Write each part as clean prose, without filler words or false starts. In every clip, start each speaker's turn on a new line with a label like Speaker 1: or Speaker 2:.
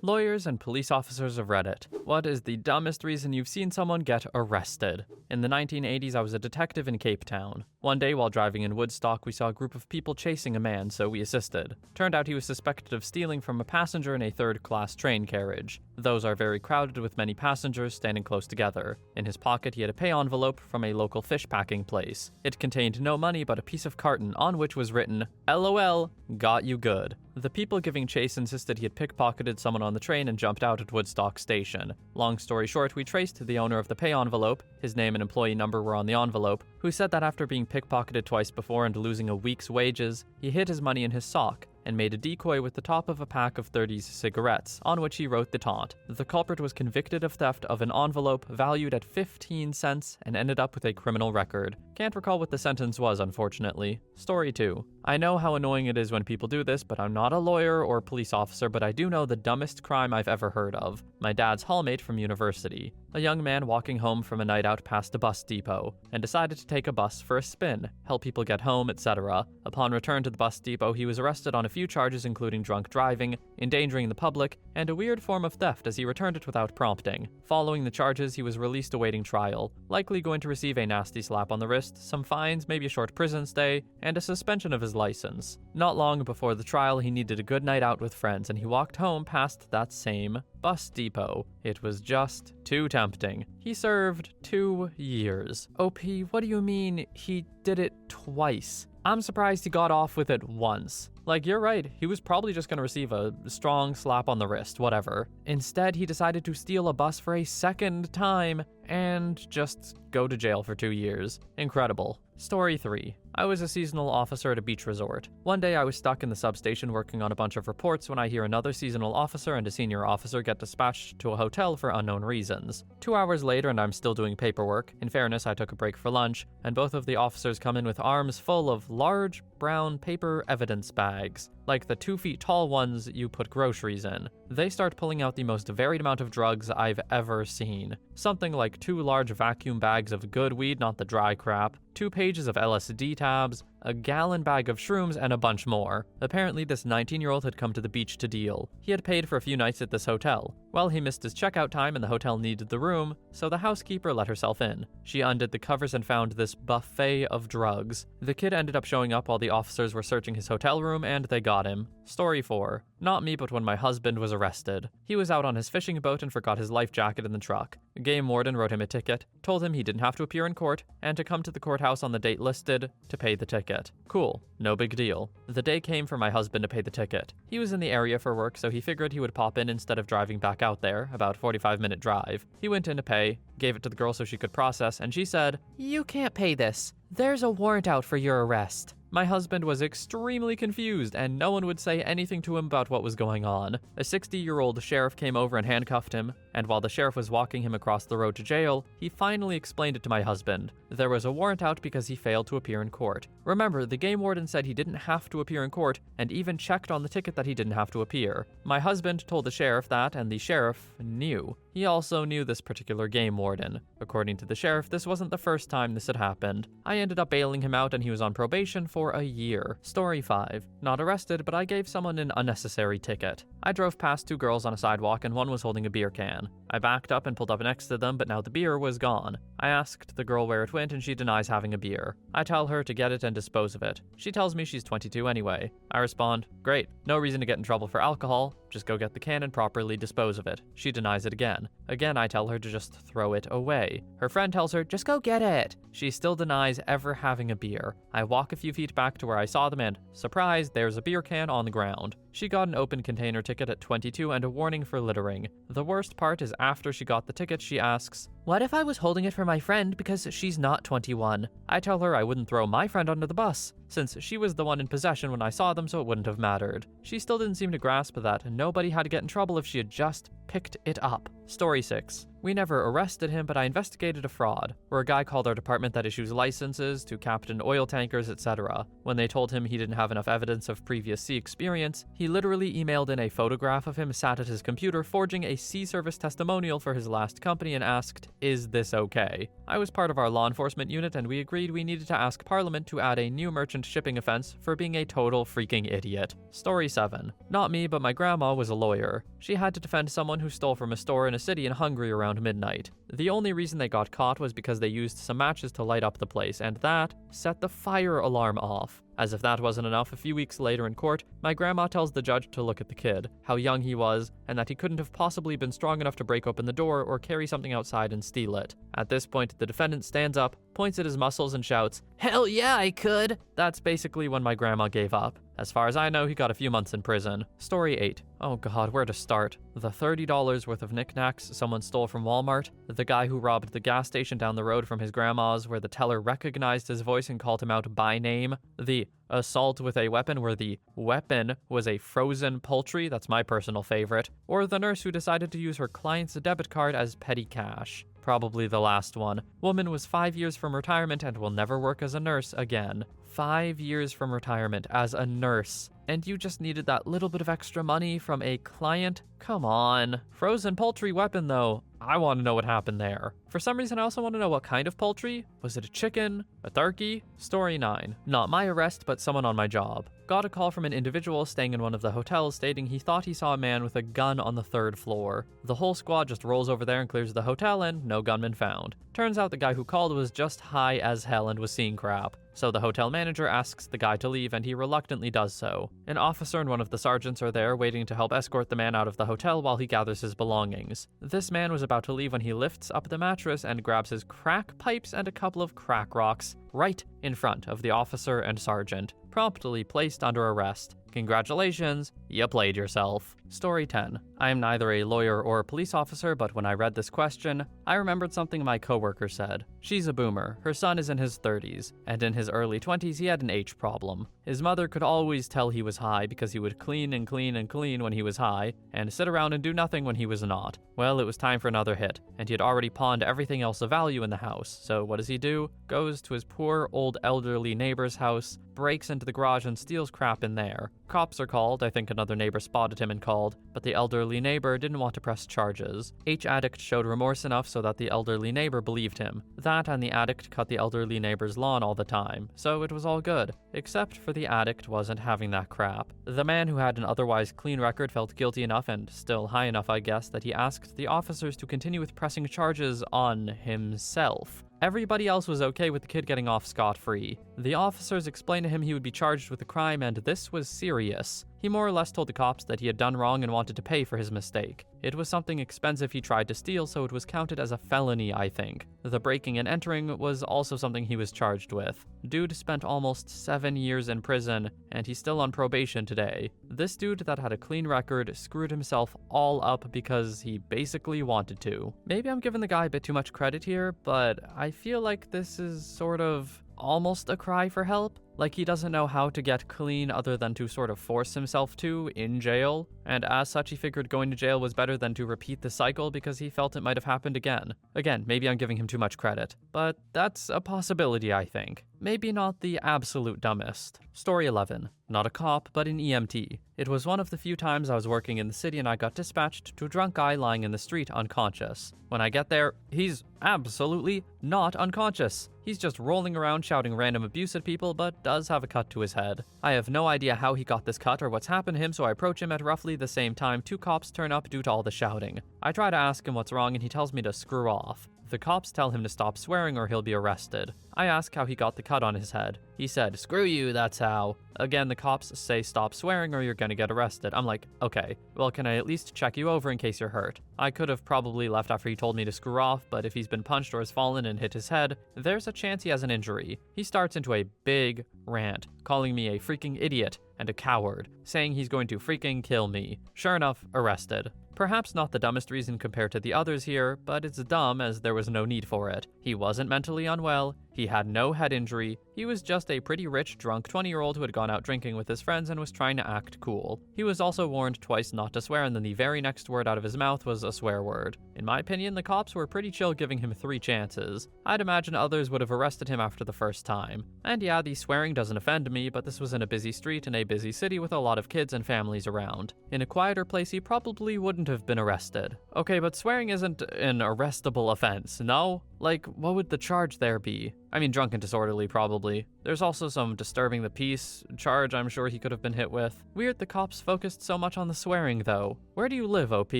Speaker 1: Lawyers and police officers have read it. What is the dumbest reason you've seen someone get arrested? In the 1980s, I was a detective in Cape Town. One day while driving in Woodstock, we saw a group of people chasing a man, so we assisted. Turned out he was suspected of stealing from a passenger in a third-class train carriage. Those are very crowded with many passengers standing close together. In his pocket, he had a pay envelope from a local fish packing place. It contained no money but a piece of carton on which was written, "LOL, got you good." The people giving chase insisted he had pickpocketed someone on the train and jumped out at Woodstock Station. Long story short, we traced the owner of the pay envelope, his name and employee number were on the envelope, who said that after being pickpocketed twice before and losing a week's wages, he hid his money in his sock and made a decoy with the top of a pack of 30s cigarettes, on which he wrote the taunt. The culprit was convicted of theft of an envelope valued at 15 cents and ended up with a criminal record. Can't recall what the sentence was, unfortunately. Story 2. I know how annoying it is when people do this, but I'm not a lawyer or police officer, but I do know the dumbest crime I've ever heard of. My dad's hallmate from university. A young man walking home from a night out passed a bus depot and decided to take a bus for a spin, help people get home, etc. Upon return to the bus depot, he was arrested on a few charges including drunk driving, endangering the public, and a weird form of theft as he returned it without prompting. Following the charges, he was released awaiting trial, likely going to receive a nasty slap on the wrist, some fines, maybe a short prison stay, and a suspension of his license. Not long before the trial, he needed a good night out with friends, and he walked home past that same bus depot. It was just too tempting. He served 2 years. OP, what do you mean he did it twice? I'm surprised he got off with it once. Like, you're right, he was probably just gonna receive a strong slap on the wrist, whatever. Instead, he decided to steal a bus for a second time and just go to jail for 2 years. Incredible. Story 3. I was a seasonal officer at a beach resort. One day I was stuck in the substation working on a bunch of reports when I hear another seasonal officer and a senior officer get dispatched to a hotel for unknown reasons. 2 hours later and I'm still doing paperwork. In fairness, I took a break for lunch, and both of the officers come in with arms full of large brown paper evidence bags, like the 2 feet tall ones you put groceries in. They start pulling out the most varied amount of drugs I've ever seen. Something like 2 large vacuum bags of good weed, not the dry crap, 2 pages of LSD tabs, a gallon bag of shrooms, and a bunch more. Apparently, this 19-year-old had come to the beach to deal. He had paid for a few nights at this hotel. Well, he missed his checkout time and the hotel needed the room, so the housekeeper let herself in. She undid the covers and found this buffet of drugs. The kid ended up showing up while the officers were searching his hotel room, and they got him. Story 4. Not me, but when my husband was arrested. He was out on his fishing boat and forgot his life jacket in the truck. A game warden wrote him a ticket, told him he didn't have to appear in court, and to come to the courthouse on the date listed to pay the ticket. Cool, no big deal. The day came for my husband to pay the ticket. He was in the area for work, so he figured he would pop in instead of driving back out there, about 45-minute drive. He went in to pay, gave it to the girl so she could process, and she said, "You can't pay this. There's a warrant out for your arrest." My husband was extremely confused, and no one would say anything to him about what was going on. A 60-year-old sheriff came over and handcuffed him, and while the sheriff was walking him across the road to jail, he finally explained it to my husband. There was a warrant out because he failed to appear in court. Remember, the game warden said he didn't have to appear in court, and even checked on the ticket that he didn't have to appear. My husband told the sheriff that, and the sheriff knew. He also knew this particular game warden. According to the sheriff, this wasn't the first time this had happened. I ended up bailing him out and he was on probation for a year. Story 5. Not arrested, but I gave someone an unnecessary ticket. I drove past 2 girls on a sidewalk and one was holding a beer can. I backed up and pulled up next to them, but now the beer was gone. I asked the girl where it went and she denies having a beer. I tell her to get it and dispose of it. She tells me she's 22 anyway. I respond, "Great, no reason to get in trouble for alcohol. Just go get the can and properly dispose of it." She denies it again. Again, I tell her to just throw it away. Her friend tells her, "Just go get it." She still denies ever having a beer. I walk a few feet back to where I saw them and, surprise, there's a beer can on the ground. She got an open container ticket at 22 and a warning for littering. The worst part is after she got the ticket, she asks, "What if I was holding it for my friend because she's not 21? I tell her I wouldn't throw my friend under the bus, since she was the one in possession when I saw them, so it wouldn't have mattered. She still didn't seem to grasp that nobody had to get in trouble if she had just picked it up. Story 6. We never arrested him, but I investigated a fraud. We're a guy called our department that issues licenses to captain oil tankers, etc. When they told him he didn't have enough evidence of previous sea experience, he literally emailed in a photograph of him sat at his computer forging a sea service testimonial for his last company and asked, "Is this okay?" I was part of our law enforcement unit and we agreed we needed to ask Parliament to add a new merchant shipping offense for being a total freaking idiot. Story 7. Not me, but my grandma was a lawyer. She had to defend someone who stole from a store in a city in Hungary around midnight. The only reason they got caught was because they used some matches to light up the place, and that set the fire alarm off. As if that wasn't enough, a few weeks later in court, my grandma tells the judge to look at the kid, how young he was, and that he couldn't have possibly been strong enough to break open the door or carry something outside and steal it. At this point, the defendant stands up, points at his muscles, and shouts, "Hell yeah, I could!" That's basically when my grandma gave up. As far as I know, he got a few months in prison. Story 8. Oh god, where to start? The $30 worth of knickknacks someone stole from Walmart, the guy who robbed the gas station down the road from his grandma's where the teller recognized his voice and called him out by name, the assault with a weapon where the weapon was a frozen poultry, that's my personal favorite, or the nurse who decided to use her client's debit card as petty cash. Probably the last one. Woman was 5 years from retirement and will never work as a nurse again. 5 years from retirement as a nurse. And you just needed that little bit of extra money from a client? Come on. Frozen poultry weapon though. I want to know what happened there. For some reason, I also want to know what kind of poultry. Was it a chicken? A turkey? Story 9. Not my arrest, but someone on my job. Got a call from an individual staying in one of the hotels stating he thought he saw a man with a gun on the 3rd floor. The whole squad just rolls over there and clears the hotel and no gunman found. Turns out the guy who called was just high as hell and was seeing crap. So the hotel manager asks the guy to leave and he reluctantly does so. An officer and one of the sergeants are there waiting to help escort the man out of the hotel while he gathers his belongings. This man was about to leave when he lifts up the mattress and grabs his crack pipes and a couple of crack rocks right in front of the officer and sergeant, promptly placed under arrest. Congratulations, you played yourself. Story 10. I am neither a lawyer or a police officer, but when I read this question, I remembered something my coworker said. She's a boomer, her son is in his 30s, and in his early 20s he had an H problem. His mother could always tell he was high because he would clean and clean and clean when he was high, and sit around and do nothing when he was not. Well, it was time for another hit, and he had already pawned everything else of value in the house, so what does he do? Goes to his poor old elderly neighbor's house, breaks into the garage and steals crap in there. Cops are called, I think another neighbor spotted him and called, but the elderly neighbor didn't want to press charges. Addict showed remorse enough so that the elderly neighbor believed him. That and the addict cut the elderly neighbor's lawn all the time, so it was all good. Except for the addict wasn't having that crap. The man who had an otherwise clean record felt guilty enough, and still high enough I guess, that he asked the officers to continue with pressing charges on himself. Everybody else was okay with the kid getting off scot-free. The officers explained to him he would be charged with a crime and this was serious. He more or less told the cops that he had done wrong and wanted to pay for his mistake. It was something expensive he tried to steal, so it was counted as a felony, I think. The breaking and entering was also something he was charged with. Dude spent almost 7 years in prison, and he's still on probation today. This dude that had a clean record screwed himself all up because he basically wanted to. Maybe I'm giving the guy a bit too much credit here, but I feel like this is sort of almost a cry for help. Like he doesn't know how to get clean other than to sort of force himself to in jail, and as such he figured going to jail was better than to repeat the cycle because he felt it might have happened again. Again, maybe I'm giving him too much credit, but that's a possibility, I think. Maybe not the absolute dumbest. Story 11. Not a cop, but an EMT. It was one of the few times I was working in the city and I got dispatched to a drunk guy lying in the street unconscious. When I get there, he's absolutely not unconscious. He's just rolling around shouting random abuse at people, but does have a cut to his head. I have no idea how he got this cut or what's happened to him, so I approach him at roughly the same time 2 cops turn up due to all the shouting. I try to ask him what's wrong and he tells me to screw off. The cops tell him to stop swearing or he'll be arrested. I ask how he got the cut on his head. He said, "Screw you, that's how." Again, the cops say stop swearing or you're gonna get arrested. I'm like, okay, well can I at least check you over in case you're hurt? I could have probably left after he told me to screw off, but if he's been punched or has fallen and hit his head, there's a chance he has an injury. He starts into a big rant, calling me a freaking idiot and a coward, saying he's going to freaking kill me. Sure enough, arrested. Perhaps not the dumbest reason compared to the others here, but it's dumb as there was no need for it. He wasn't mentally unwell, he He had no head injury. He was just a pretty rich, drunk 20-year-old who had gone out drinking with his friends and was trying to act cool. He was also warned twice not to swear, and then the very next word out of his mouth was a swear word. In my opinion, the cops were pretty chill giving him 3 chances. I'd imagine others would have arrested him after the first time. And yeah, the swearing doesn't offend me, but this was in a busy street in a busy city with a lot of kids and families around. In a quieter place, he probably wouldn't have been arrested. Okay, but swearing isn't an arrestable offense, no? Like, what would the charge there be? I mean, drunk and disorderly, probably. There's also some disturbing the peace charge I'm sure he could have been hit with. Weird the cops focused so much on the swearing, though. Where do you live, OP?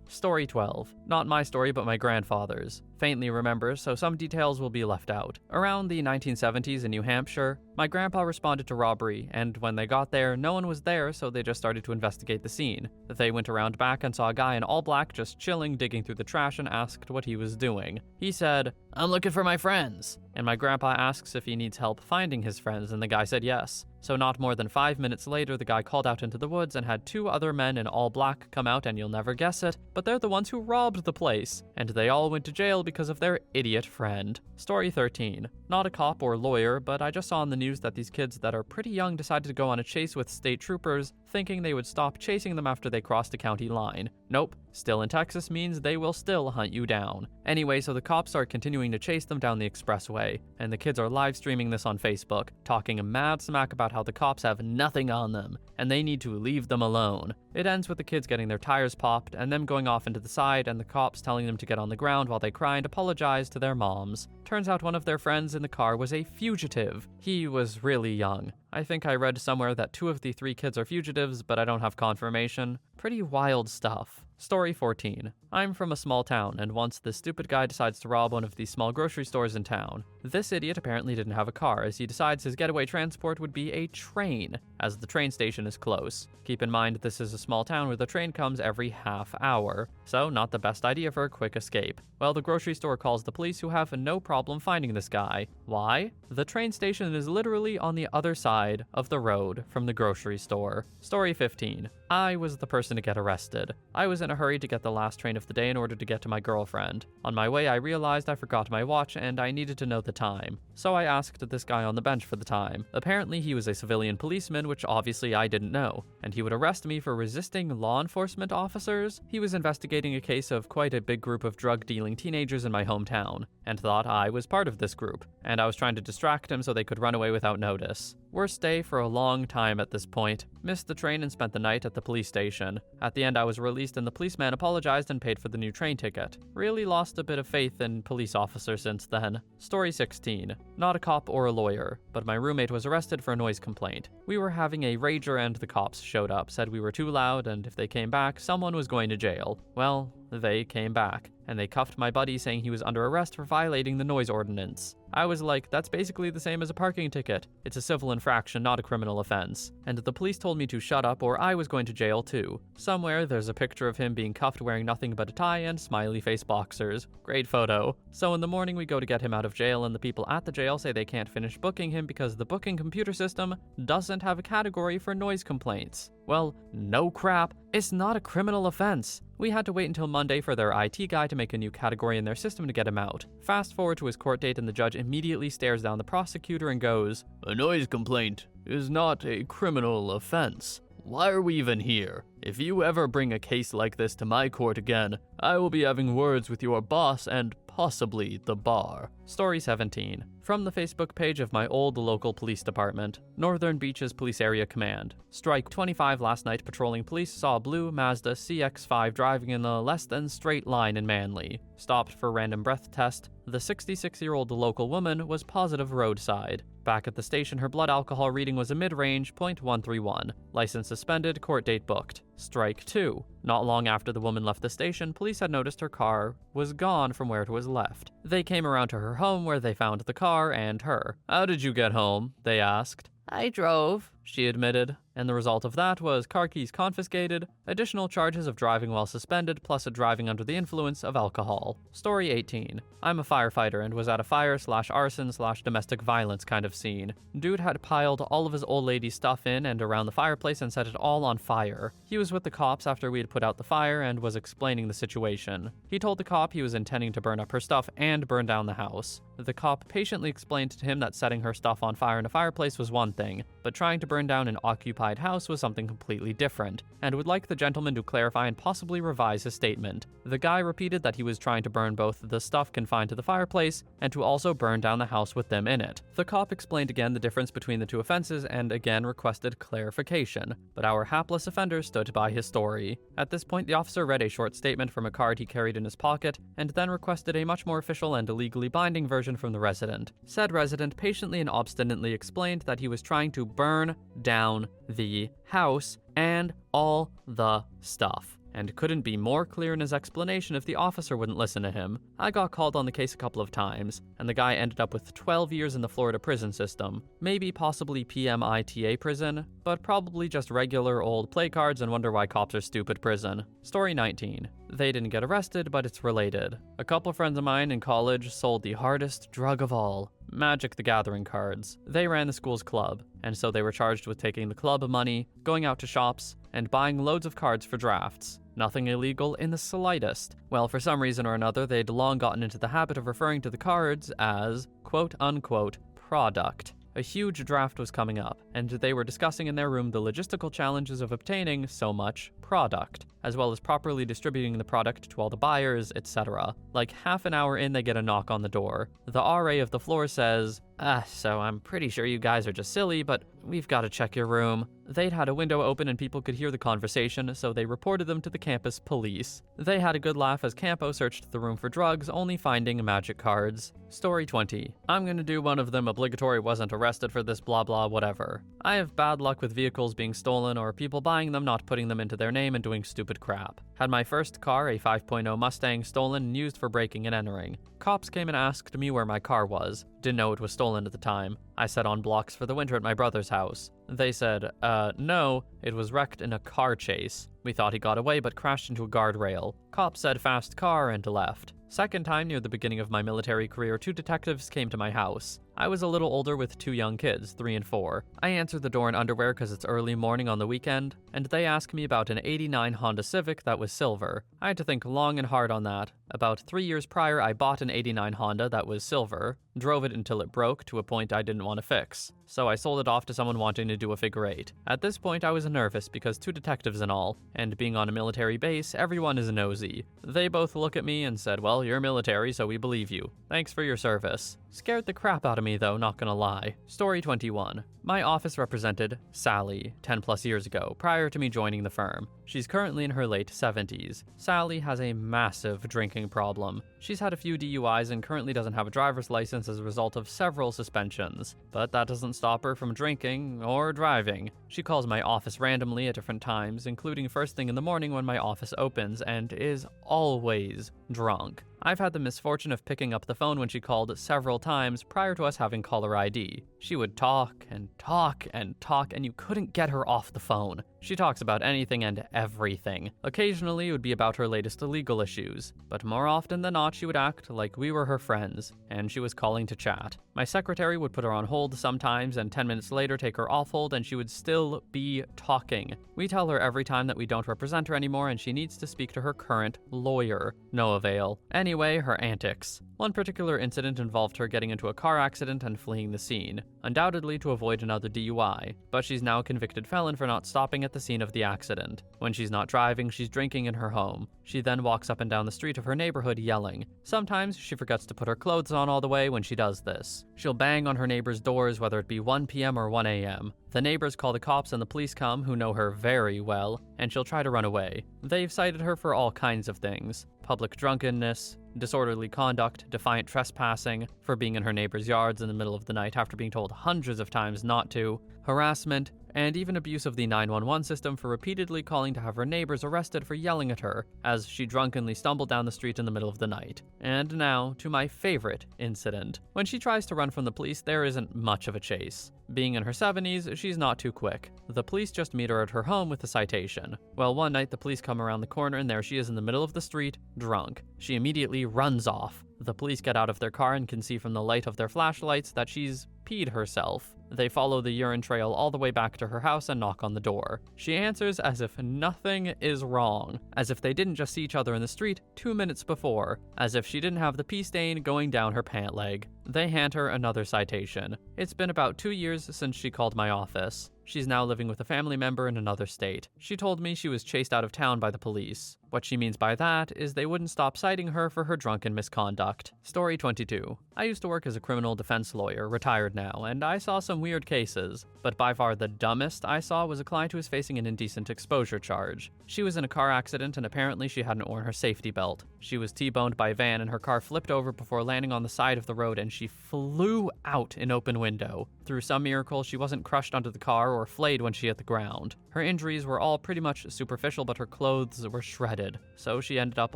Speaker 1: Story 12. Not my story, but my grandfather's. Faintly remember, so some details will be left out. Around the 1970s in New Hampshire, my grandpa responded to robbery, and when they got there, no one was there, so they just started to investigate the scene. They went around back and saw a guy in all black just chilling, digging through the trash, and asked what he was doing. He said, "I'm looking for my friends." And my grandpa asks if he needs help finding his friends, and the guy said yes. So not more than 5 minutes later, the guy called out into the woods and had 2 other men in all black come out, and you'll never guess it, but they're the ones who robbed the place. And they all went to jail because of their idiot friend. Story 13. Not a cop or lawyer, but I just saw on the news that these kids that are pretty young decided to go on a chase with state troopers, thinking they would stop chasing them after they crossed the county line. Nope, still in Texas means they will still hunt you down. Anyway, so the cops are continuing to chase them down the expressway, and the kids are live streaming this on Facebook, talking mad smack about how the cops have nothing on them, and they need to leave them alone. It ends with the kids getting their tires popped, and them going off into the side, and the cops telling them to get on the ground while they cry and apologize to their moms. Turns out one of their friends in the car was a fugitive. He was really young. I think I read somewhere that 2 of the 3 kids are fugitives, but I don't have confirmation. Pretty wild stuff. Story 14. I'm from a small town, and once this stupid guy decides to rob one of the small grocery stores in town. This idiot apparently didn't have a car, as he decides his getaway transport would be a train, as the train station is close. Keep in mind, this is a small town where the train comes every half hour, so not the best idea for a quick escape. Well, the grocery store calls the police, who have no problem finding this guy. Why? The train station is literally on the other side of the road from the grocery store. Story 15. I was the person to get arrested. I was in a hurry to get the last train of the day in order to get to my girlfriend. On my way, I realized I forgot my watch and I needed to know the time. So I asked this guy on the bench for the time. Apparently, he was a civilian policeman, which obviously I didn't know, and he would arrest me for resisting law enforcement officers. He was investigating a case of quite a big group of drug-dealing teenagers in my hometown, and thought I was part of this group, and I was trying to distract him so they could run away without notice. Worst day for a long time at this point. Missed the train and spent the night at the police station. At the end, I was released and the policeman apologized and paid for the new train ticket. Really lost a bit of faith in police officers since then. Story 16. Not a cop or a lawyer, but my roommate was arrested for a noise complaint. We were having a rager and the cops showed up, said we were too loud, and if they came back, someone was going to jail. Well, they came back, and they cuffed my buddy saying he was under arrest for violating the noise ordinance. I was like, that's basically the same as a parking ticket. It's a civil infraction, not a criminal offense. And the police told me to shut up or I was going to jail too. Somewhere there's a picture of him being cuffed wearing nothing but a tie and smiley face boxers. Great photo. So in the morning we go to get him out of jail and the people at the jail say they can't finish booking him because the booking computer system doesn't have a category for noise complaints. Well, no crap. It's not a criminal offense. We had to wait until Monday for their IT guy to make a new category in their system to get him out. Fast forward to his court date and the judge immediately stares down the prosecutor and goes, "A noise complaint is not a criminal offense. Why are we even here? If you ever bring a case like this to my court again, I will be having words with your boss and possibly the bar." Story 17. From the Facebook page of my old local police department, Northern Beaches Police Area Command. Strike 25 last night, patrolling police saw a blue Mazda CX-5 driving in a less than straight line in Manly. Stopped for random breath test. The 66-year-old local woman was positive roadside. Back at the station, her blood alcohol reading was a mid-range .131. License suspended, court date booked. Strike 2. Not long after the woman left the station, police had noticed her car was gone from where it was left. They came around to her home where they found the car and her. "How did you get home?" they asked. "I drove," she admitted, and the result of that was car keys confiscated, additional charges of driving while suspended, plus a driving under the influence of alcohol. Story 18. I'm a firefighter and was at a fire/arson/domestic violence kind of scene. Dude had piled all of his old lady stuff in and around the fireplace and set it all on fire. He was with the cops after we had put out the fire and was explaining the situation. He told the cop he was intending to burn up her stuff and burn down the house. The cop patiently explained to him that setting her stuff on fire in a fireplace was one thing, but trying to burn down an occupied house was something completely different, and would like the gentleman to clarify and possibly revise his statement. The guy repeated that he was trying to burn both the stuff confined to the fireplace and to also burn down the house with them in it. The cop explained again the difference between the two offenses and again requested clarification, but our hapless offender stood by his story. At this point, the officer read a short statement from a card he carried in his pocket and then requested a much more official and legally binding version from the resident. Said resident patiently and obstinately explained that he was trying to burn down the house and all the stuff, and couldn't be more clear in his explanation if the officer wouldn't listen to him. I got called on the case a couple of times, and the guy ended up with 12 years in the Florida prison system. Maybe possibly PMITA prison, but probably just regular old play cards and wonder why cops are stupid prison. Story 19. They didn't get arrested, but it's related. A couple friends of mine in college sold the hardest drug of all, Magic the Gathering cards. They ran the school's club, and so they were charged with taking the club money, going out to shops, and buying loads of cards for drafts. Nothing illegal in the slightest. Well, for some reason or another, they'd long gotten into the habit of referring to the cards as quote-unquote product. A huge draft was coming up, and they were discussing in their room the logistical challenges of obtaining so much product, as well as properly distributing the product to all the buyers, etc. Like half an hour in, they get a knock on the door. The RA of the floor says, so I'm pretty sure you guys are just silly, but we've got to check your room. They'd had a window open and people could hear the conversation, so they reported them to the campus police. They had a good laugh as Campo searched the room for drugs, only finding magic cards. Story 20. I'm gonna do one of them obligatory wasn't arrested for this blah blah whatever. I have bad luck with vehicles being stolen or people buying them not putting them into their name and doing stupid crap. Had my first car, a 5.0 Mustang, stolen and used for breaking and entering. Cops came and asked me where my car was. Didn't know it was stolen at the time. I sat on blocks for the winter at my brother's house. They said, no, it was wrecked in a car chase. We thought he got away but crashed into a guardrail. Cops said fast car and left. Second time near the beginning of my military career, 2 detectives came to my house. I was a little older with 2 young kids, 3 and 4. I answered the door in underwear because it's early morning on the weekend, and they asked me about an '89 Honda Civic that was silver. I had to think long and hard on that. About 3 years prior, I bought an '89 Honda that was silver, drove it until it broke to a point I didn't want to fix. So I sold it off to someone wanting to do a figure 8. At this point, I was nervous because 2 detectives and all, and being on a military base, everyone is nosy. They both look at me and said, well, you're military, so we believe you. Thanks for your service. Scared the crap out of me though, not gonna lie. Story 21. My office represented Sally 10 plus years ago, prior to me joining the firm. She's currently in her late 70s. Sally has a massive drinking problem. She's had a few DUIs and currently doesn't have a driver's license as a result of several suspensions. But that doesn't stop her from drinking or driving. She calls my office randomly at different times, including first thing in the morning when my office opens, and is always drunk. I've had the misfortune of picking up the phone when she called several times prior to us having caller ID. She would talk and talk and talk, and you couldn't get her off the phone. She talks about anything and everything. Occasionally it would be about her latest legal issues, but more often than not she would act like we were her friends, and she was calling to chat. My secretary would put her on hold sometimes, and 10 minutes later take her off hold, and she would still be talking. We tell her every time that we don't represent her anymore and she needs to speak to her current lawyer. No avail. Anyway, her antics. One particular incident involved her getting into a car accident and fleeing the scene, undoubtedly to avoid another DUI, but she's now a convicted felon for not stopping at the scene of the accident. When she's not driving, she's drinking in her home. She then walks up and down the street of her neighborhood yelling. Sometimes she forgets to put her clothes on all the way when she does this. She'll bang on her neighbors' doors whether it be 1 p.m. or 1 a.m. The neighbors call the cops and the police come, who know her very well, and she'll try to run away. They've cited her for all kinds of things: public drunkenness, disorderly conduct, defiant trespassing, for being in her neighbors' yards in the middle of the night after being told hundreds of times not to, harassment, and even abuse of the 911 system for repeatedly calling to have her neighbors arrested for yelling at her as she drunkenly stumbled down the street in the middle of the night. And now to my favorite incident. When she tries to run from the police, there isn't much of a chase. Being in her 70s, she's not too quick. The police just meet her at her home with a citation. Well, one night the police come around the corner and there she is in the middle of the street, drunk. She immediately runs off. The police get out of their car and can see from the light of their flashlights that she's peed herself. They follow the urine trail all the way back to her house and knock on the door. She answers as if nothing is wrong, as if they didn't just see each other in the street 2 minutes before, as if she didn't have the pee stain going down her pant leg. They hand her another citation. It's been about 2 years since she called my office. She's now living with a family member in another state. She told me she was chased out of town by the police. What she means by that is they wouldn't stop citing her for her drunken misconduct. Story 22. I used to work as a criminal defense lawyer, retired now, and I saw some weird cases. But by far the dumbest I saw was a client who was facing an indecent exposure charge. She was in a car accident and apparently she hadn't worn her safety belt. She was T-boned by a van and her car flipped over before landing on the side of the road and she flew out an open window. Through some miracle, she wasn't crushed under the car or flayed when she hit the ground. Her injuries were all pretty much superficial, but her clothes were shredded, so she ended up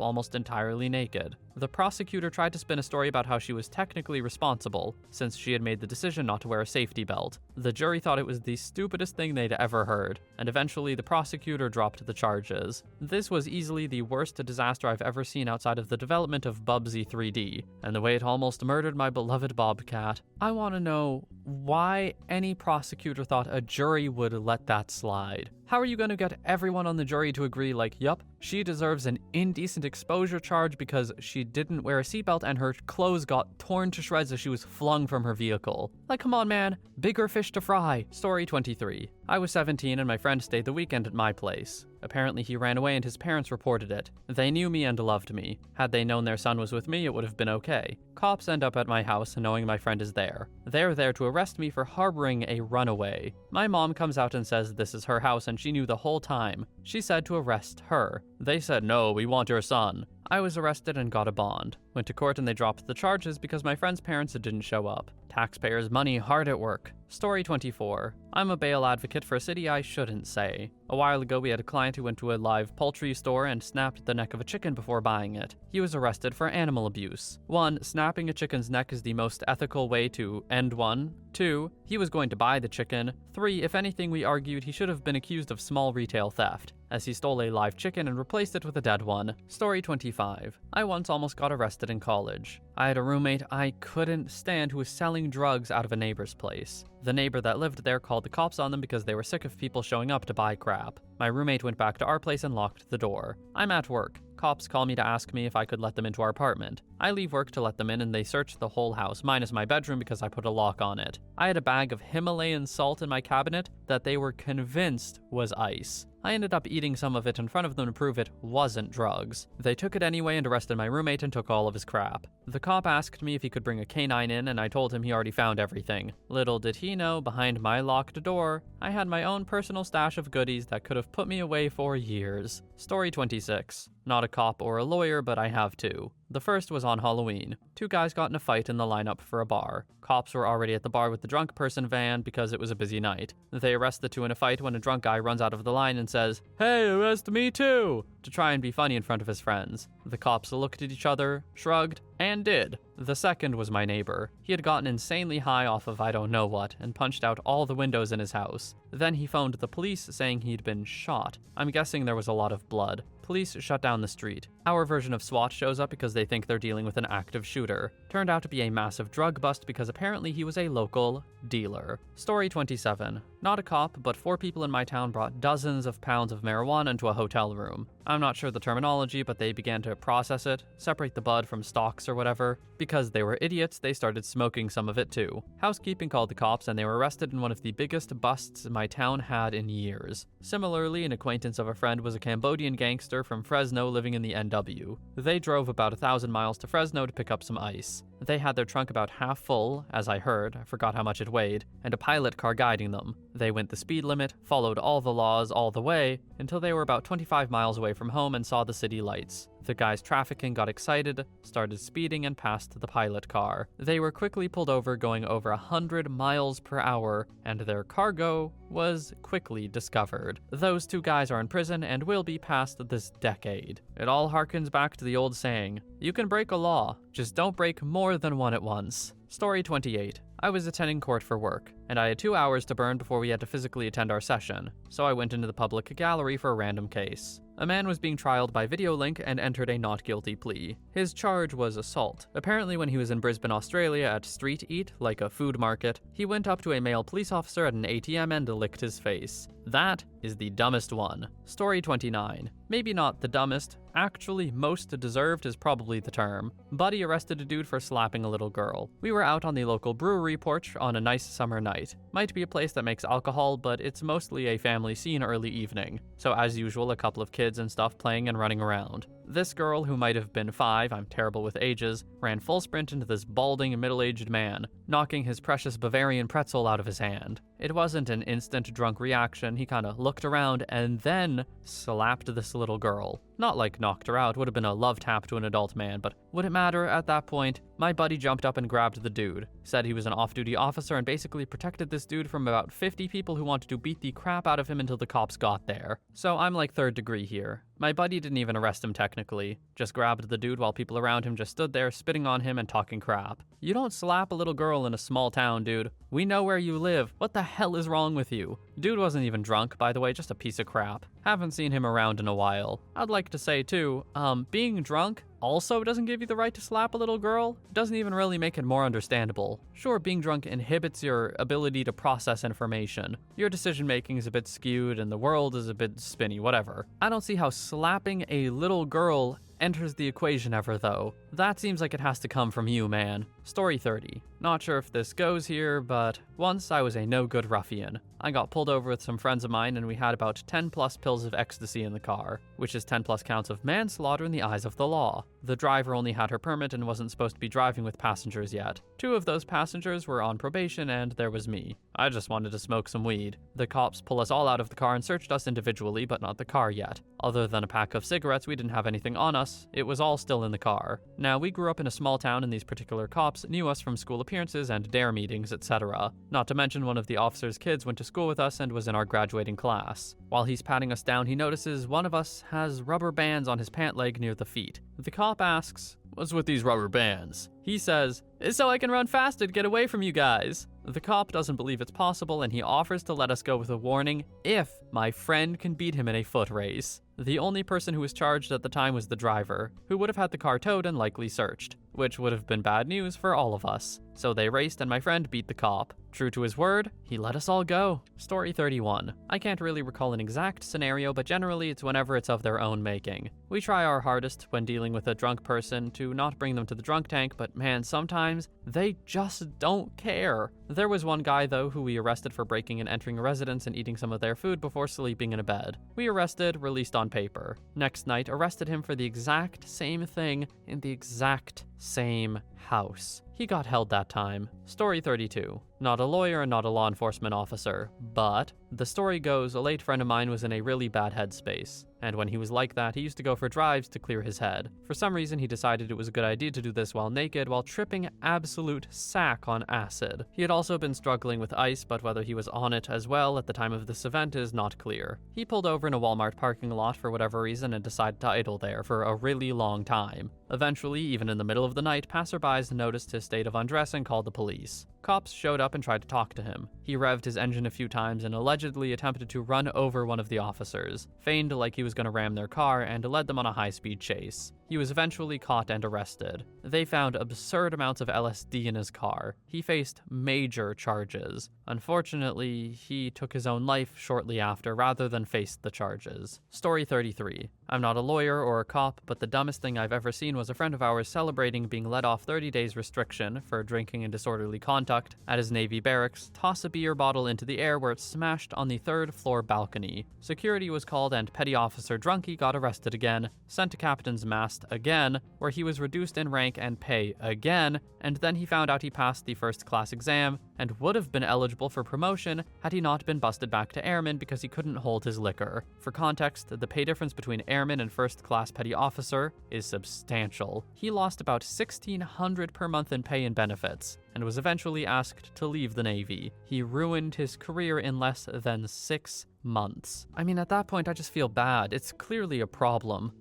Speaker 1: almost entirely naked. The prosecutor tried to spin a story about how she was technically responsible, since she had made the decision not to wear a safety belt. The jury thought it was the stupidest thing they'd ever heard, and eventually the prosecutor dropped the charges. This was easily the worst disaster I've ever seen outside of the development of Bubsy 3D, and the way it almost murdered my beloved Bobcat. I want to know why any prosecutor thought a jury would let that slide. How are you going to get everyone on the jury to agree, like, yup, she deserves an indecent exposure charge because she didn't wear a seatbelt and her clothes got torn to shreds as she was flung from her vehicle? Like, come on, man. Bigger fish to fry. Story 23. I was 17 and my friend stayed the weekend at my place. Apparently he ran away and his parents reported it. They knew me and loved me. Had they known their son was with me, it would have been okay. Cops end up at my house knowing my friend is there. They're there to arrest me for harboring a runaway. My mom comes out and says this is her house and she knew the whole time. She said to arrest her. They said, no, we want your son. I was arrested and got a bond. Went to court and they dropped the charges because my friend's parents didn't show up. Taxpayers' money hard at work. Story 24. I'm a bail advocate for a city I shouldn't say. A while ago we had a client who went to a live poultry store and snapped the neck of a chicken before buying it. He was arrested for animal abuse. 1. Snapping a chicken's neck is the most ethical way to end one. 2. He was going to buy the chicken. 3. If anything, we argued he should have been accused of small retail theft, as he stole a live chicken and replaced it with a dead one. Story 25. I once almost got arrested in college. I had a roommate I couldn't stand who was selling drugs out of a neighbor's place. The neighbor that lived there called the cops on them because they were sick of people showing up to buy crap. My roommate went back to our place and locked the door. I'm at work. Cops call me to ask me if I could let them into our apartment. I leave work to let them in and they search the whole house, minus my bedroom because I put a lock on it. I had a bag of Himalayan salt in my cabinet that they were convinced was ice. I ended up eating some of it in front of them to prove it wasn't drugs. They took it anyway and arrested my roommate and took all of his crap. The cop asked me if he could bring a canine in and I told him he already found everything. Little did he know, behind my locked door, I had my own personal stash of goodies that could have put me away for years. Story 26. Not a cop or a lawyer, but I have two. The first was on Halloween. 2 guys got in a fight in the lineup for a bar. Cops were already at the bar with the drunk person van because it was a busy night. They arrest the 2 in a fight when a drunk guy runs out of the line and says, "Hey, arrest me too!" to try and be funny in front of his friends. The cops looked at each other, shrugged, and did. The second was my neighbor. He had gotten insanely high off of I don't know what and punched out all the windows in his house. Then he phoned the police saying he'd been shot. I'm guessing there was a lot of blood. Police shut down the street. Our version of SWAT shows up because they think they're dealing with an active shooter. Turned out to be a massive drug bust because apparently he was a local dealer. Story 27. Not a cop, but 4 people in my town brought dozens of pounds of marijuana into a hotel room. I'm not sure the terminology, but they began to process it, separate the bud from stalks or whatever. Because they were idiots, they started smoking some of it too. Housekeeping called the cops and they were arrested in one of the biggest busts my town had in years. Similarly, an acquaintance of a friend was a Cambodian gangster from Fresno living in the NW. They drove about 1,000 miles to Fresno to pick up some ice. They had their trunk about half full, as I heard, I forgot how much it weighed, and a pilot car guiding them. They went the speed limit, followed all the laws all the way, until they were about 25 miles away from home and saw the city lights. The guys trafficking got excited, started speeding, and passed the pilot car. They were quickly pulled over going over 100 miles per hour, and their cargo was quickly discovered. Those two guys are in prison and will be past this decade. It all harkens back to the old saying, you can break a law, just don't break more than one at once. Story 28. I was attending court for work, and I had 2 hours to burn before we had to physically attend our session, so I went into the public gallery for a random case. A man was being trialed by video link and entered a not guilty plea. His charge was assault. Apparently when he was in Brisbane, Australia at Street Eat, like a food market, he went up to a male police officer at an ATM and licked his face. That is the dumbest one. Story 29. Maybe not the dumbest, actually most deserved is probably the term. Buddy arrested a dude for slapping a little girl. We were out on the local brewery porch on a nice summer night. Might be a place that makes alcohol, but it's mostly a family scene early evening. So as usual, a couple of kids and stuff playing and running around. This girl, who might have been 5, I'm terrible with ages, ran full sprint into this balding middle-aged man, knocking his precious Bavarian pretzel out of his hand. It wasn't an instant drunk reaction, he kinda looked around and then slapped this little girl. Not like knocked her out, would have been a love tap to an adult man, but would it matter at that point? My buddy jumped up and grabbed the dude, said he was an off-duty officer and basically protected this dude from about 50 people who wanted to beat the crap out of him until the cops got there. So I'm like 3rd degree here. My buddy didn't even arrest him technically, just grabbed the dude while people around him just stood there spitting on him and talking crap. You don't slap a little girl in a small town, dude. We know where you live. What the hell is wrong with you? Dude wasn't even drunk, by the way, just a piece of crap. Haven't seen him around in a while. I'd like to say too, being drunk also doesn't give you the right to slap a little girl. Doesn't even really make it more understandable. Sure, being drunk inhibits your ability to process information. Your decision making is a bit skewed and the world is a bit spinny, whatever. I don't see how slapping a little girl enters the equation ever though. That seems like it has to come from you, man. Story 30. Not sure if this goes here, but once I was a no-good ruffian. I got pulled over with some friends of mine and we had about 10 plus pills of ecstasy in the car, which is 10 plus counts of manslaughter in the eyes of the law. The driver only had her permit and wasn't supposed to be driving with passengers yet. 2 of those passengers were on probation and there was me. I just wanted to smoke some weed. The cops pull us all out of the car and searched us individually, but not the car yet. Other than a pack of cigarettes, we didn't have anything on us. It was all still in the car. Now, we grew up in a small town and these particular cops knew us from school appearances and dare meetings, etc. Not to mention one of the officer's kids went to school with us and was in our graduating class. While he's patting us down, he notices one of us has rubber bands on his pant leg near the feet. The cop asks, "What's with these rubber bands?" He says, "It's so I can run faster to get away from you guys." The cop doesn't believe it's possible and he offers to let us go with a warning if my friend can beat him in a foot race. The only person who was charged at the time was the driver, who would have had the car towed and likely searched, which would have been bad news for all of us. So they raced and my friend beat the cop. True to his word, he let us all go. Story 31. I can't really recall an exact scenario, but generally it's whenever it's of their own making. We try our hardest when dealing with a drunk person to not bring them to the drunk tank, but man, sometimes they just don't care. There was one guy though who we arrested for breaking and entering a residence and eating some of their food before sleeping in a bed. We arrested, released on paper. Next night, arrested him for the exact same thing in the exact same house. He got held that time. Story 32. Not a lawyer and not a law enforcement officer, but the story goes a late friend of mine was in a really bad headspace, and when he was like that, he used to go for drives to clear his head. For some reason, he decided it was a good idea to do this while naked, while tripping absolute sack on acid. He had also been struggling with ice, but whether he was on it as well at the time of this event is not clear. He pulled over in a Walmart parking lot for whatever reason and decided to idle there for a really long time. Eventually, even in the middle of the night, passerbys noticed his state of undress and called the police. Cops showed up and tried to talk to him. He revved his engine a few times and allegedly attempted to run over one of the officers, feigned like he was going to ram their car, and led them on a high-speed chase. He was eventually caught and arrested. They found absurd amounts of LSD in his car. He faced major charges. Unfortunately, he took his own life shortly after rather than face the charges. Story 33. I'm not a lawyer or a cop, but the dumbest thing I've ever seen was a friend of ours celebrating being let off 30 days restriction for drinking and disorderly conduct at his Navy barracks, toss a beer bottle into the air where it smashed on the 3rd floor balcony. Security was called and Petty Officer Drunky got arrested again, sent to Captain's Mast again, where he was reduced in rank and pay again, and then he found out he passed the first class exam and would have been eligible for promotion had he not been busted back to airman because he couldn't hold his liquor. For context, the pay difference between airman and first-class petty officer is substantial. He lost about $1,600 per month in pay and benefits, and was eventually asked to leave the Navy. He ruined his career in less than 6 months. I mean, at that point, I just feel bad. It's clearly a problem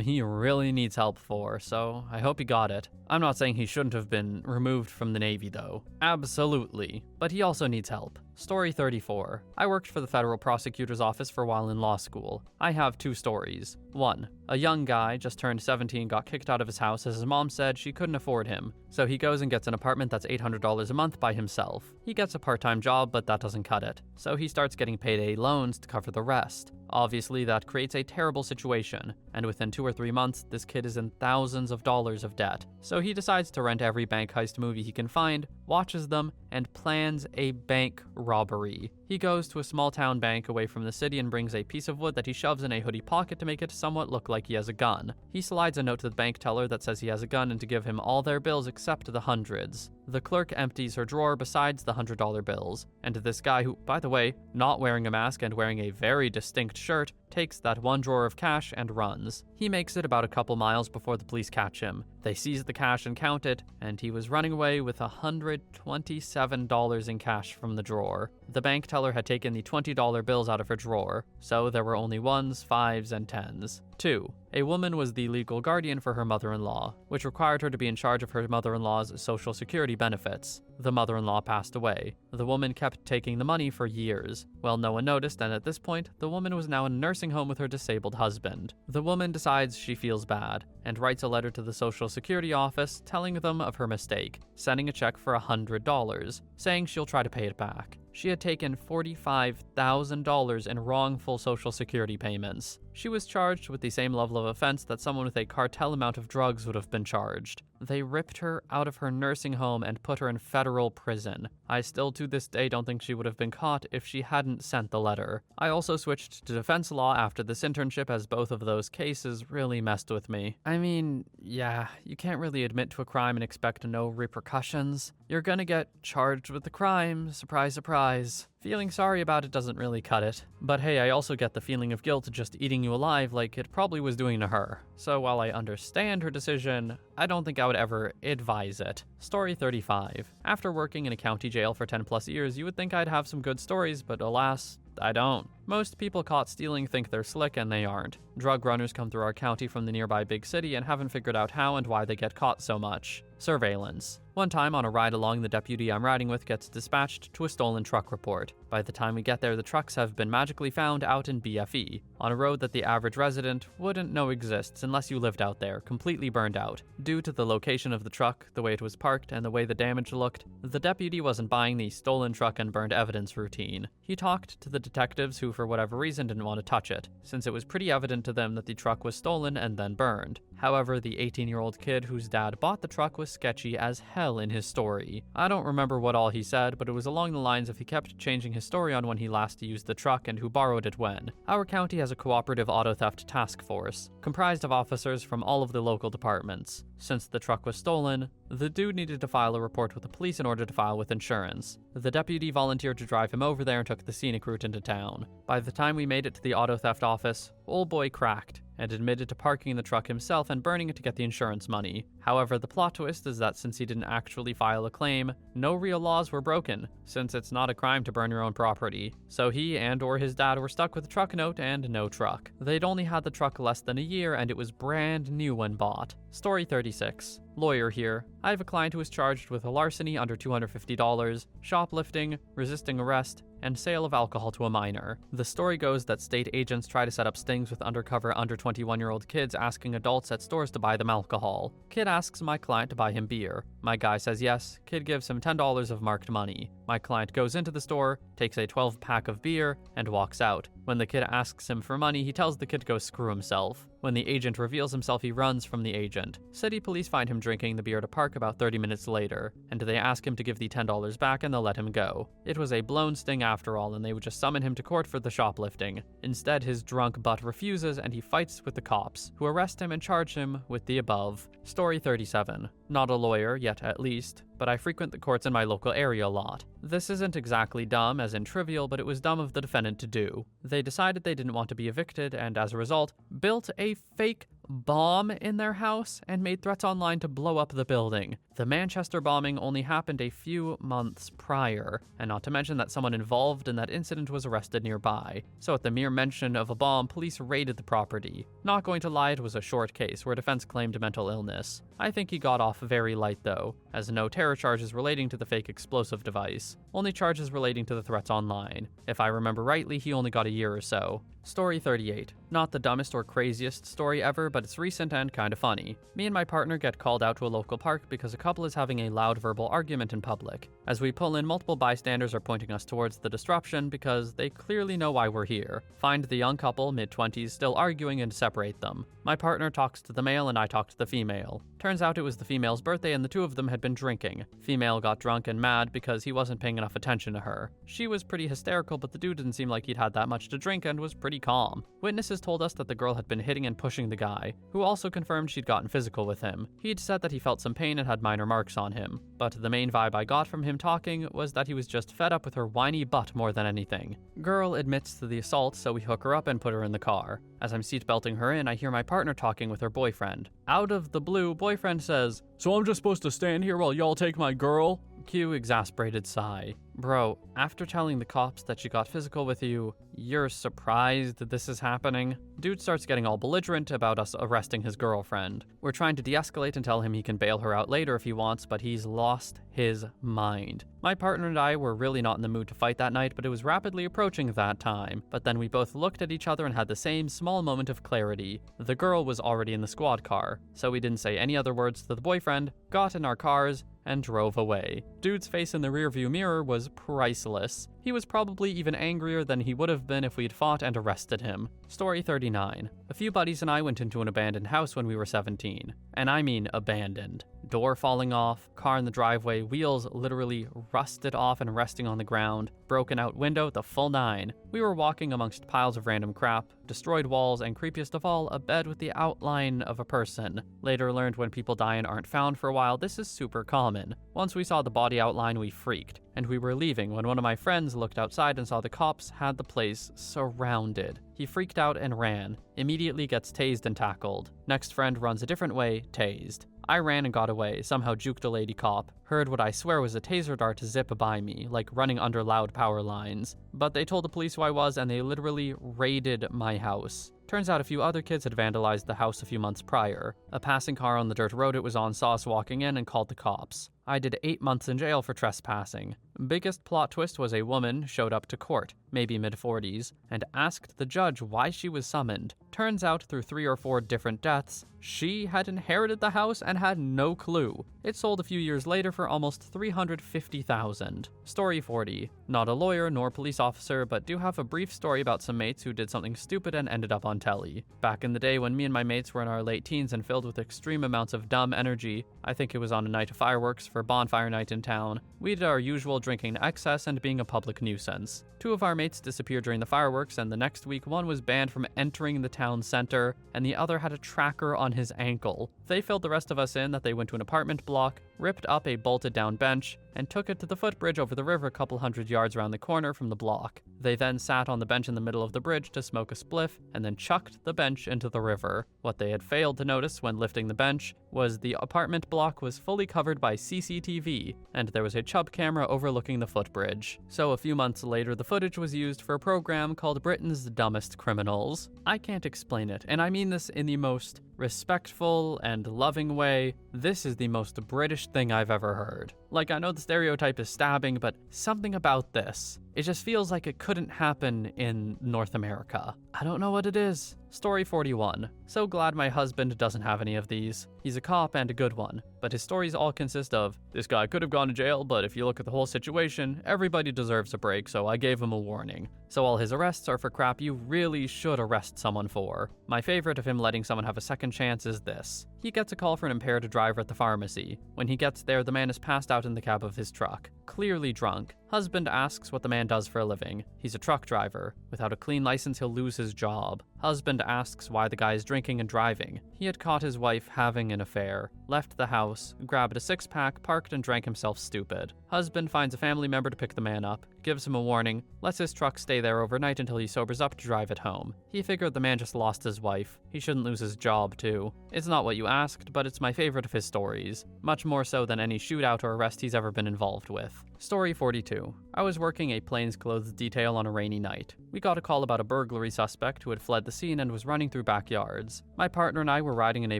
Speaker 1: he really needs help for, so I hope he got it. I'm not saying he shouldn't have been removed from the Navy, though. Absolutely. But he also needs help. Story 34. I worked for the federal prosecutor's office for a while in law school. I have 2 stories. 1. A young guy, just turned 17, got kicked out of his house as his mom said she couldn't afford him. So he goes and gets an apartment that's $800 a month by himself. He gets a part-time job, but that doesn't cut it. So he starts getting payday loans to cover the rest. Obviously, that creates a terrible situation, and within 2 or 3 months, this kid is in thousands of dollars of debt. So he decides to rent every bank heist movie he can find, watches them, and plans a bank robbery. He goes to a small town bank away from the city and brings a piece of wood that he shoves in a hoodie pocket to make it somewhat look like he has a gun. He slides a note to the bank teller that says he has a gun and to give him all their bills except the hundreds. The clerk empties her drawer besides the $100 bills, and this guy who, by the way, not wearing a mask and wearing a very distinct shirt, takes that one drawer of cash and runs. He makes it about a couple miles before the police catch him. They seize the cash and count it, and he was running away with $127 in cash from the drawer. The bank teller had taken the $20 bills out of her drawer, so there were only 1s, 5s, and 10s. 2. A woman was the legal guardian for her mother-in-law, which required her to be in charge of her mother-in-law's Social Security benefits. The mother-in-law passed away. The woman kept taking the money for years. Well, no one noticed, and at this point, the woman was now in a nursing home with her disabled husband. The woman decides she feels bad, and writes a letter to the Social Security office telling them of her mistake, sending a check for $100, saying she'll try to pay it back. She had taken $45,000 in wrongful Social Security payments. She was charged with the same level of offense that someone with a cartel amount of drugs would have been charged. They ripped her out of her nursing home and put her in federal prison. I still to this day don't think she would have been caught if she hadn't sent the letter. I also switched to defense law after this internship as both of those cases really messed with me. I mean, yeah, you can't really admit to a crime and expect no repercussions. You're gonna get charged with the crime, surprise, surprise. Feeling sorry about it doesn't really cut it. But hey, I also get the feeling of guilt just eating you alive like it probably was doing to her. So while I understand her decision, I don't think I would ever advise it. Story 35. After working in a county jail for 10 plus years, you would think I'd have some good stories, but alas, I don't. Most people caught stealing think they're slick and they aren't. Drug runners come through our county from the nearby big city and haven't figured out how and why they get caught so much. Surveillance. One time on a ride along, the deputy I'm riding with gets dispatched to a stolen truck report. By the time we get there, the trucks have been magically found out in BFE, on a road that the average resident wouldn't know exists unless you lived out there, completely burned out. Due to the location of the truck, the way it was parked, and the way the damage looked, the deputy wasn't buying the stolen truck and burned evidence routine. He talked to the detectives who for whatever reason didn't want to touch it, since it was pretty evident to them that the truck was stolen and then burned. However, the 18-year-old kid whose dad bought the truck was sketchy as hell in his story. I don't remember what all he said, but it was along the lines of he kept changing his story on when he last used the truck and who borrowed it when. Our county has a cooperative auto theft task force, comprised of officers from all of the local departments. Since the truck was stolen, the dude needed to file a report with the police in order to file with insurance. The deputy volunteered to drive him over there and took the scenic route into town. By the time we made it to the auto theft office, old boy cracked and admitted to parking the truck himself and burning it to get the insurance money. However, the plot twist is that since he didn't actually file a claim, no real laws were broken, since it's not a crime to burn your own property. So he and or his dad were stuck with a truck note and no truck. They'd only had the truck less than a year and it was brand new when bought. Story 36. Lawyer here. I have a client who is charged with a larceny under $250, shoplifting, resisting arrest, and sale of alcohol to a minor. The story goes that state agents try to set up stings with undercover under 21-year-old kids asking adults at stores to buy them alcohol. Kid asks my client to buy him beer. My guy says yes. Kid gives him $10 of marked money. My client goes into the store, takes a 12-pack of beer, and walks out. When the kid asks him for money, he tells the kid to go screw himself. When the agent reveals himself, he runs from the agent. City police find him drinking the beer at a park about 30 minutes later, and they ask him to give the $10 back and they'll let him go. It was a blown sting after all, and they would just summon him to court for the shoplifting. Instead, his drunk butt refuses and he fights with the cops, who arrest him and charge him with the above. Story 37. Not a lawyer, yet at least, but I frequent the courts in my local area a lot. This isn't exactly dumb, as in trivial, but it was dumb of the defendant to do. They decided they didn't want to be evicted, and as a result, built a fake bomb in their house and made threats online to blow up the building. The Manchester bombing only happened a few months prior, and not to mention that someone involved in that incident was arrested nearby. So at the mere mention of a bomb, police raided the property. Not going to lie, it was a short case where defense claimed mental illness. I think he got off very light though, as no terror charges relating to the fake explosive device, only charges relating to the threats online. If I remember rightly, he only got a year or so. Story 38. Not the dumbest or craziest story ever, but it's recent and kinda funny. Me and my partner get called out to a local park because a couple is having a loud verbal argument in public. As we pull in, multiple bystanders are pointing us towards the disruption because they clearly know why we're here. Find the young couple, mid-20s, still arguing and separate them. My partner talks to the male and I talk to the female. Turns out it was the female's birthday and the two of them had been drinking. Female got drunk and mad because he wasn't paying enough attention to her. She was pretty hysterical, but the dude didn't seem like he'd had that much to drink and was pretty calm. Witnesses told us that the girl had been hitting and pushing the guy, who also confirmed she'd gotten physical with him. He'd said that he felt some pain and had minor marks on him, but the main vibe I got from him talking was that he was just fed up with her whiny butt more than anything. Girl admits to the assault, so we hook her up and put her in the car. As I'm seatbelting her in, I hear my partner talking with her boyfriend. Out of the blue, boyfriend says, "So I'm just supposed to stand here while y'all take my girl?" Cue exasperated sigh. Bro, after telling the cops that she got physical with you, you're surprised that this is happening? Dude starts getting all belligerent about us arresting his girlfriend. We're trying to de-escalate and tell him he can bail her out later if he wants, but he's lost his mind. My partner and I were really not in the mood to fight that night, but it was rapidly approaching that time. But then we both looked at each other and had the same small moment of clarity. The girl was already in the squad car, so we didn't say any other words to the boyfriend, got in our cars, and drove away. Dude's face in the rearview mirror was priceless. He was probably even angrier than he would have been if we'd fought and arrested him. Story 39. A few buddies and I went into an abandoned house when we were 17. And I mean abandoned. Door falling off, car in the driveway, wheels literally rusted off and resting on the ground, broken out window, the full nine. We were walking amongst piles of random crap, destroyed walls, and creepiest of all, a bed with the outline of a person. Later learned when people die and aren't found for a while, this is super common. Once we saw the body outline, we freaked, and we were leaving when one of my friends looked outside and saw the cops had the place surrounded. He freaked out and ran, immediately gets tased and tackled. Next friend runs a different way, tased. I ran and got away, somehow juked a lady cop, heard what I swear was a taser dart zip by me, like running under loud power lines. But they told the police who I was and they literally raided my house. Turns out a few other kids had vandalized the house a few months prior. A passing car on the dirt road it was on saw us walking in and called the cops. I did 8 months in jail for trespassing. Biggest plot twist was a woman showed up to court, maybe mid-40s, and asked the judge why she was summoned. Turns out through 3 or 4 different deaths, she had inherited the house and had no clue. It sold a few years later for almost $350,000. Story 40. Not a lawyer nor police officer, but do have a brief story about some mates who did something stupid and ended up on telly. Back in the day when me and my mates were in our late teens and filled with extreme amounts of dumb energy, I think it was on a night of fireworks for bonfire night in town, we did our usual drinking to excess and being a public nuisance. 2 of our mates disappeared during the fireworks, and the next week one was banned from entering the town center, and the other had a tracker on his ankle. They filled the rest of us in that they went to an apartment block, ripped up a bolted down bench, and took it to the footbridge over the river a couple hundred yards around the corner from the block. They then sat on the bench in the middle of the bridge to smoke a spliff, and then chucked the bench into the river. What they had failed to notice when lifting the bench was the apartment block was fully covered by CCTV, and there was a chub camera overlooking the footbridge. So a few months later, the footage was used for a program called Britain's Dumbest Criminals. I can't explain it, and I mean this in the most respectful and loving way. This is the most British thing I've ever heard. Like, I know the stereotype is stabbing, but something about this. It just feels like it couldn't happen in North America. I don't know what it is. Story 41. So glad my husband doesn't have any of these. He's a cop and a good one, but his stories all consist of, this guy could have gone to jail, but if you look at the whole situation, everybody deserves a break, so I gave him a warning. So all his arrests are for crap you really should arrest someone for. My favorite of him letting someone have a second chance is this. He gets a call for an impaired driver at the pharmacy. When he gets there, the man is passed out in the cab of his truck, clearly drunk. Husband asks what the man does for a living. He's a truck driver. Without a clean license, he'll lose his job. Husband asks why the guy is drinking and driving. He had caught his wife having an affair, left the house, grabbed a six-pack, parked and drank himself stupid. Husband finds a family member to pick the man up, gives him a warning, lets his truck stay there overnight until he sobers up to drive it home. He figured the man just lost his wife. He shouldn't lose his job too. It's not what you asked, but it's my favorite of his stories. Much more so than any shootout or arrest he's ever been involved with. Story 42. I was working a plainclothes detail on a rainy night. We got a call about a burglary suspect who had fled the scene and was running through backyards. My partner and I were riding in a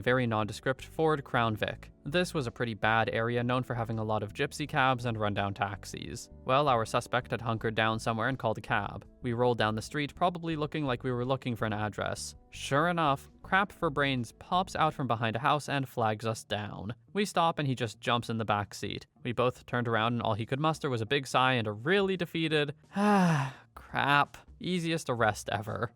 Speaker 1: very nondescript Ford Crown Vic. This was a pretty bad area known for having a lot of gypsy cabs and rundown taxis. Well, our suspect had hunkered down somewhere and called a cab. We rolled down the street, probably looking like we were looking for an address. Sure enough, Crap for Brains pops out from behind a house and flags us down. We stop and he just jumps in the back seat. We both turned around and all he could muster was a big sigh and a really defeated, crap. Easiest arrest ever.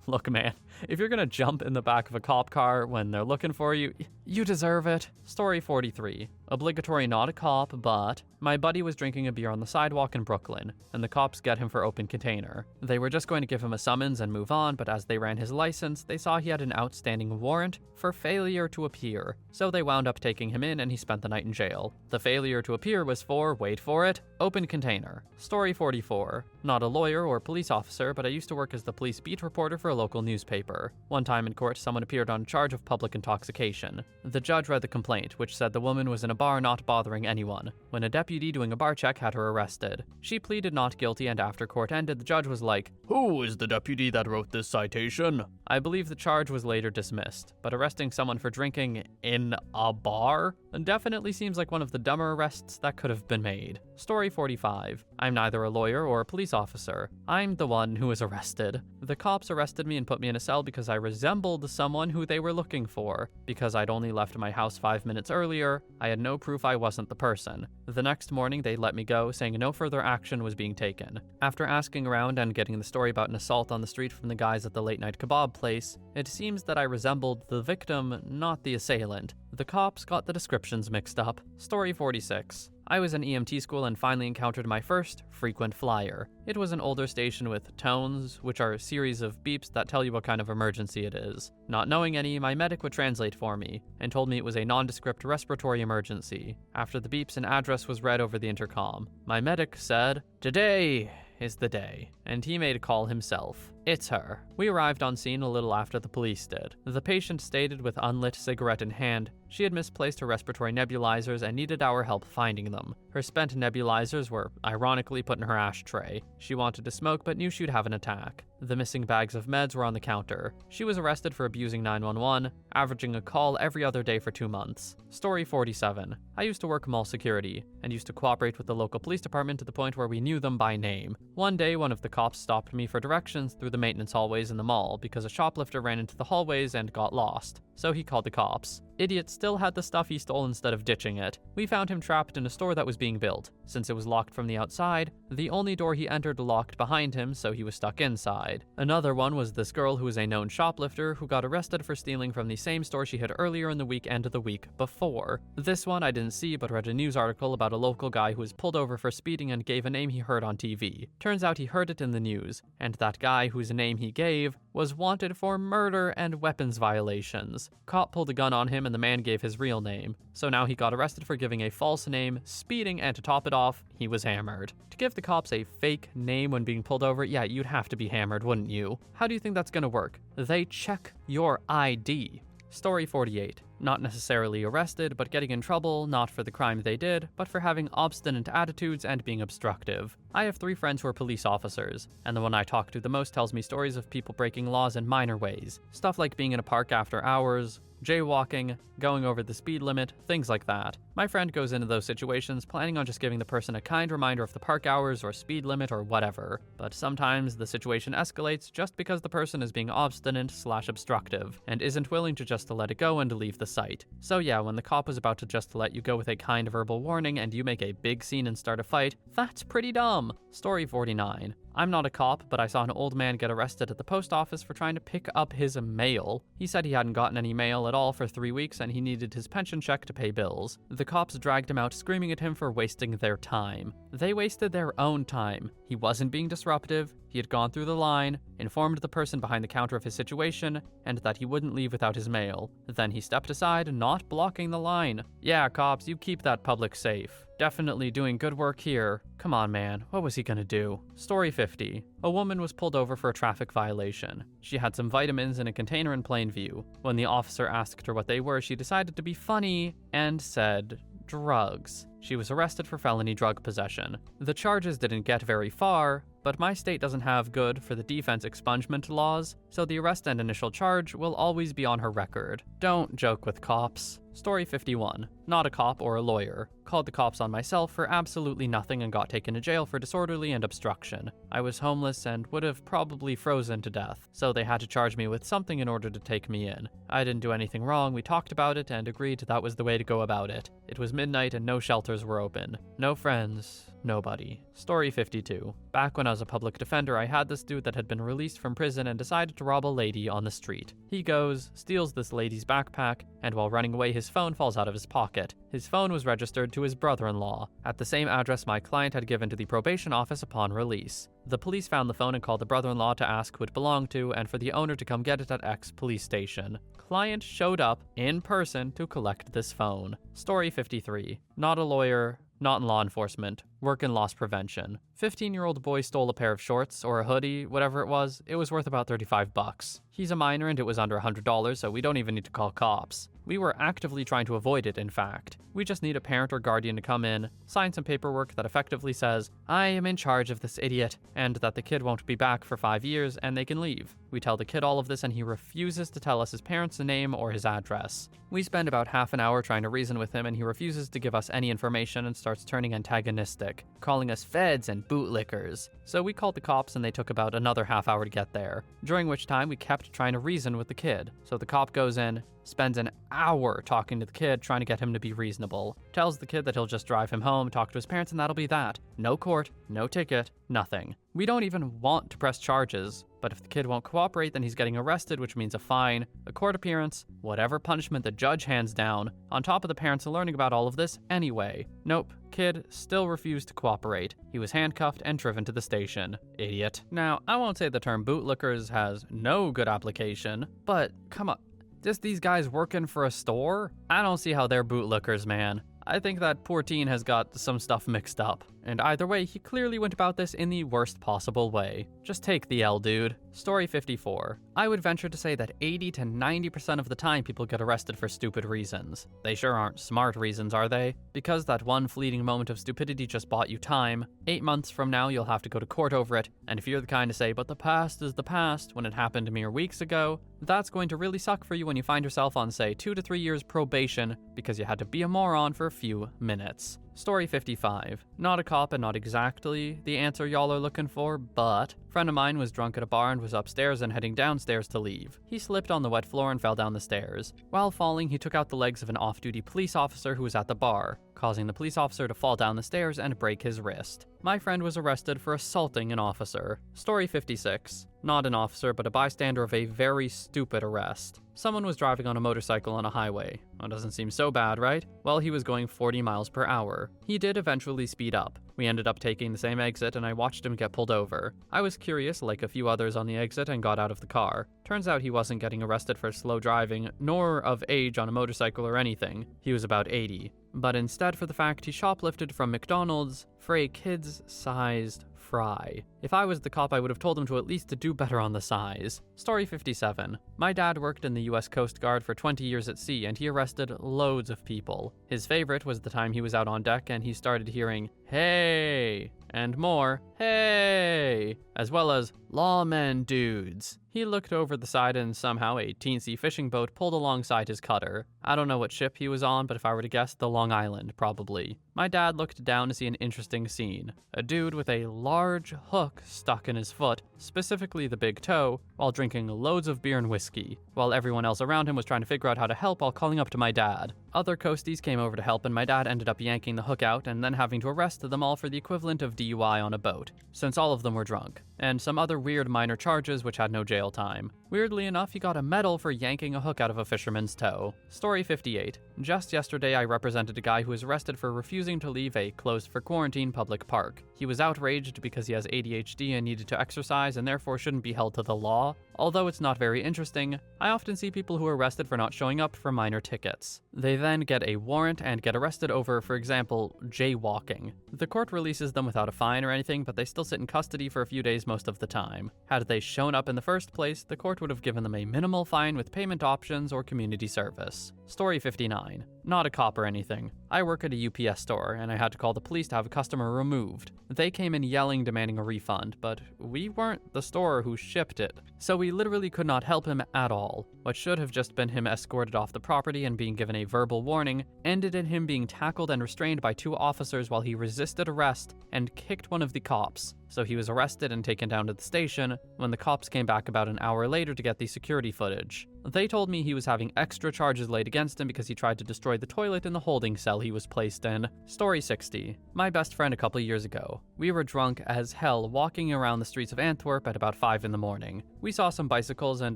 Speaker 1: Look, man, if you're gonna jump in the back of a cop car when they're looking for you, you deserve it. Story 43. Obligatory not a cop, but my buddy was drinking a beer on the sidewalk in Brooklyn, and the cops get him for open container. They were just going to give him a summons and move on, but as they ran his license, they saw he had an outstanding warrant for failure to appear. So they wound up taking him in and he spent the night in jail. The failure to appear was for, wait for it, open container. Story 44. Not a lawyer or police officer, but I used to work as the police beat reporter for a local newspaper. One time in court, someone appeared on charge of public intoxication. The judge read the complaint, which said the woman was in a bar not bothering anyone, when a deputy doing a bar check had her arrested. She pleaded not guilty, and after court ended, the judge was like, "Who is the deputy that wrote this citation?" I believe the charge was later dismissed, but arresting someone for drinking in a bar definitely seems like one of the dumber arrests that could have been made. Story 45. I'm neither a lawyer or a police officer. I'm the one who was arrested. The cops arrested me and put me in a cell because I resembled someone who they were looking for. Because I'd only left my house 5 minutes earlier, I had no proof I wasn't the person. The next morning, they let me go, saying no further action was being taken. After asking around and getting the story about an assault on the street from the guys at the late-night kebab place, it seems that I resembled the victim, not the assailant. The cops got the descriptions mixed up. Story 46. I was in EMT school and finally encountered my first frequent flyer. It was an older station with tones, which are a series of beeps that tell you what kind of emergency it is. Not knowing any, my medic would translate for me, and told me it was a nondescript respiratory emergency. After the beeps, an address was read over the intercom. My medic said, "Today is the day," and he made a call himself. It's her. We arrived on scene a little after the police did. The patient stated with unlit cigarette in hand, she had misplaced her respiratory nebulizers and needed our help finding them. Her spent nebulizers were, ironically, put in her ashtray. She wanted to smoke but knew she'd have an attack. The missing bags of meds were on the counter. She was arrested for abusing 911, averaging a call every other day for 2 months. Story 47. I used to work mall security, and used to cooperate with the local police department to the point where we knew them by name. One day, one of the cops stopped me for directions through the maintenance hallways in the mall because a shoplifter ran into the hallways and got lost. So he called the cops. Idiot still had the stuff he stole instead of ditching it. We found him trapped in a store that was being built. Since it was locked from the outside, the only door he entered locked behind him, so he was stuck inside. Another one was this girl who was a known shoplifter who got arrested for stealing from the same store she had earlier in the week and the week before. This one I didn't see, but read a news article about a local guy who was pulled over for speeding and gave a name he heard on TV. Turns out he heard it in the news, and that guy whose name he gave was wanted for murder and weapons violations. Cop pulled a gun on him and the man gave his real name. So now he got arrested for giving a false name, speeding, and to top it off, he was hammered. To give the cops a fake name when being pulled over, yeah, you'd have to be hammered, wouldn't you? How do you think that's gonna work? They check your ID. Story 48. Not necessarily arrested, but getting in trouble, not for the crime they did, but for having obstinate attitudes and being obstructive. I have 3 friends who are police officers, and the one I talk to the most tells me stories of people breaking laws in minor ways. Stuff like being in a park after hours, jaywalking, going over the speed limit, things like that. My friend goes into those situations planning on just giving the person a kind reminder of the park hours or speed limit or whatever, but sometimes the situation escalates just because the person is being obstinate/obstructive and isn't willing to just let it go and leave the site. So yeah, when the cop was about to just let you go with a kind verbal warning and you make a big scene and start a fight, that's pretty dumb. Story 49. I'm not a cop, but I saw an old man get arrested at the post office for trying to pick up his mail. He said he hadn't gotten any mail at all for 3 weeks and he needed his pension check to pay bills. The cops dragged him out, screaming at him for wasting their time. They wasted their own time. He wasn't being disruptive, he had gone through the line, informed the person behind the counter of his situation, and that he wouldn't leave without his mail. Then he stepped aside, not blocking the line. Yeah, cops, you keep that public safe. Definitely doing good work here. Come on, man, what was he gonna do? Story 50. A woman was pulled over for a traffic violation. She had some vitamins in a container in plain view. When the officer asked her what they were, she decided to be funny and said, drugs. She was arrested for felony drug possession. The charges didn't get very far, but my state doesn't have good for the defense expungement laws, so the arrest and initial charge will always be on her record. Don't joke with cops. Story 51. Not a cop or a lawyer. Called the cops on myself for absolutely nothing and got taken to jail for disorderly and obstruction. I was homeless and would have probably frozen to death, so they had to charge me with something in order to take me in. I didn't do anything wrong, we talked about it and agreed that was the way to go about it. It was midnight and no shelters were open. No friends. Nobody. Story 52. Back when I was a public defender, I had this dude that had been released from prison and decided to rob a lady on the street. He goes, steals this lady's backpack, and while running away his phone falls out of his pocket. His phone was registered to his brother-in-law, at the same address my client had given to the probation office upon release. The police found the phone and called the brother-in-law to ask who it belonged to and for the owner to come get it at X police station. Client showed up in person to collect this phone. Story 53. Not a lawyer, not in law enforcement, work in loss prevention. 15-year-old boy stole a pair of shorts or a hoodie, whatever it was worth about $35. He's a minor and it was under $100, so we don't even need to call cops. We were actively trying to avoid it, in fact. We just need a parent or guardian to come in, sign some paperwork that effectively says, I am in charge of this idiot, and that the kid won't be back for 5 years and they can leave. We tell the kid all of this and he refuses to tell us his parents' name or his address. We spend about half an hour trying to reason with him and he refuses to give us any information and starts turning antagonistic, calling us feds and bootlickers. So we called the cops and they took about another half hour to get there, during which time we kept trying to reason with the kid. So the cop goes in, spends an hour talking to the kid, trying to get him to be reasonable. Tells the kid that he'll just drive him home, talk to his parents, and that'll be that. No court, no ticket, nothing. We don't even want to press charges, but if the kid won't cooperate, then he's getting arrested, which means a fine, a court appearance, whatever punishment the judge hands down, on top of the parents learning about all of this anyway. Nope, kid still refused to cooperate. He was handcuffed and driven to the station. Idiot. Now, I won't say the term bootlickers has no good application, but come on. Just these guys working for a store? I don't see how they're bootlickers, man. I think that poor teen has got some stuff mixed up. And either way, he clearly went about this in the worst possible way. Just take the L, dude. Story 54. I would venture to say that 80 to 90% of the time people get arrested for stupid reasons. They sure aren't smart reasons, are they? Because that one fleeting moment of stupidity just bought you time. 8 months from now, you'll have to go to court over it. And if you're the kind to say, but the past is the past, when it happened mere weeks ago, that's going to really suck for you when you find yourself on, say, 2 to 3 years probation because you had to be a moron for a few minutes. Story 55. Not a cop and not exactly the answer y'all are looking for, but a friend of mine was drunk at a bar and was upstairs and heading downstairs to leave. He slipped on the wet floor and fell down the stairs. While falling, he took out the legs of an off-duty police officer who was at the bar, causing the police officer to fall down the stairs and break his wrist. My friend was arrested for assaulting an officer. Story 56. Not an officer, but a bystander of a very stupid arrest. Someone was driving on a motorcycle on a highway. Well, doesn't seem so bad, right? Well, he was going 40 miles per hour. He did eventually speed up. We ended up taking the same exit and I watched him get pulled over. I was curious, like a few others on the exit, and got out of the car. Turns out he wasn't getting arrested for slow driving, nor of age on a motorcycle or anything. He was about 80. But instead for the fact he shoplifted from McDonald's for a kid's-sized fry. If I was the cop, I would have told him to at least do better on the size. Story 57. My dad worked in the US Coast Guard for 20 years at sea, and he arrested loads of people. His favorite was the time he was out on deck and he started hearing, "Hey!" and more, "Hey!" as well as, "Lawmen dudes." He looked over the side and somehow a teensy fishing boat pulled alongside his cutter. I don't know what ship he was on, but if I were to guess, the Long Island, probably. My dad looked down to see an interesting scene. A dude with a large hook stuck in his foot, specifically the big toe, while drinking loads of beer and whiskey, while everyone else around him was trying to figure out how to help while calling up to my dad. Other coasties came over to help, and my dad ended up yanking the hook out and then having to arrest them all for the equivalent of DUI on a boat, since all of them were drunk, and some other weird minor charges which had no jail time. Weirdly enough, he got a medal for yanking a hook out of a fisherman's toe. Story 58. Just yesterday, I represented a guy who was arrested for refusing to leave a closed-for-quarantine public park. He was outraged because he has ADHD and needed to exercise and therefore shouldn't be held to the law. Although it's not very interesting, I often see people who are arrested for not showing up for minor tickets. They then get a warrant and get arrested over, for example, jaywalking. The court releases them without a fine or anything, but they still sit in custody for a few days most of the time. Had they shown up in the first place, the court would have given them a minimal fine with payment options or community service. Story 59. Not a cop or anything. I work at a UPS store, and I had to call the police to have a customer removed. They came in yelling, demanding a refund, but we weren't the store who shipped it, so we literally could not help him at all. What should have just been him escorted off the property and being given a verbal warning ended in him being tackled and restrained by 2 officers while he resisted arrest and kicked one of the cops. So he was arrested and taken down to the station when the cops came back about an hour later to get the security footage. They told me he was having extra charges laid against him because he tried to destroy the toilet in the holding cell he was placed in. Story 60. My best friend a couple years ago. We were drunk as hell walking around the streets of Antwerp at about 5 in the morning. We saw some bicycles and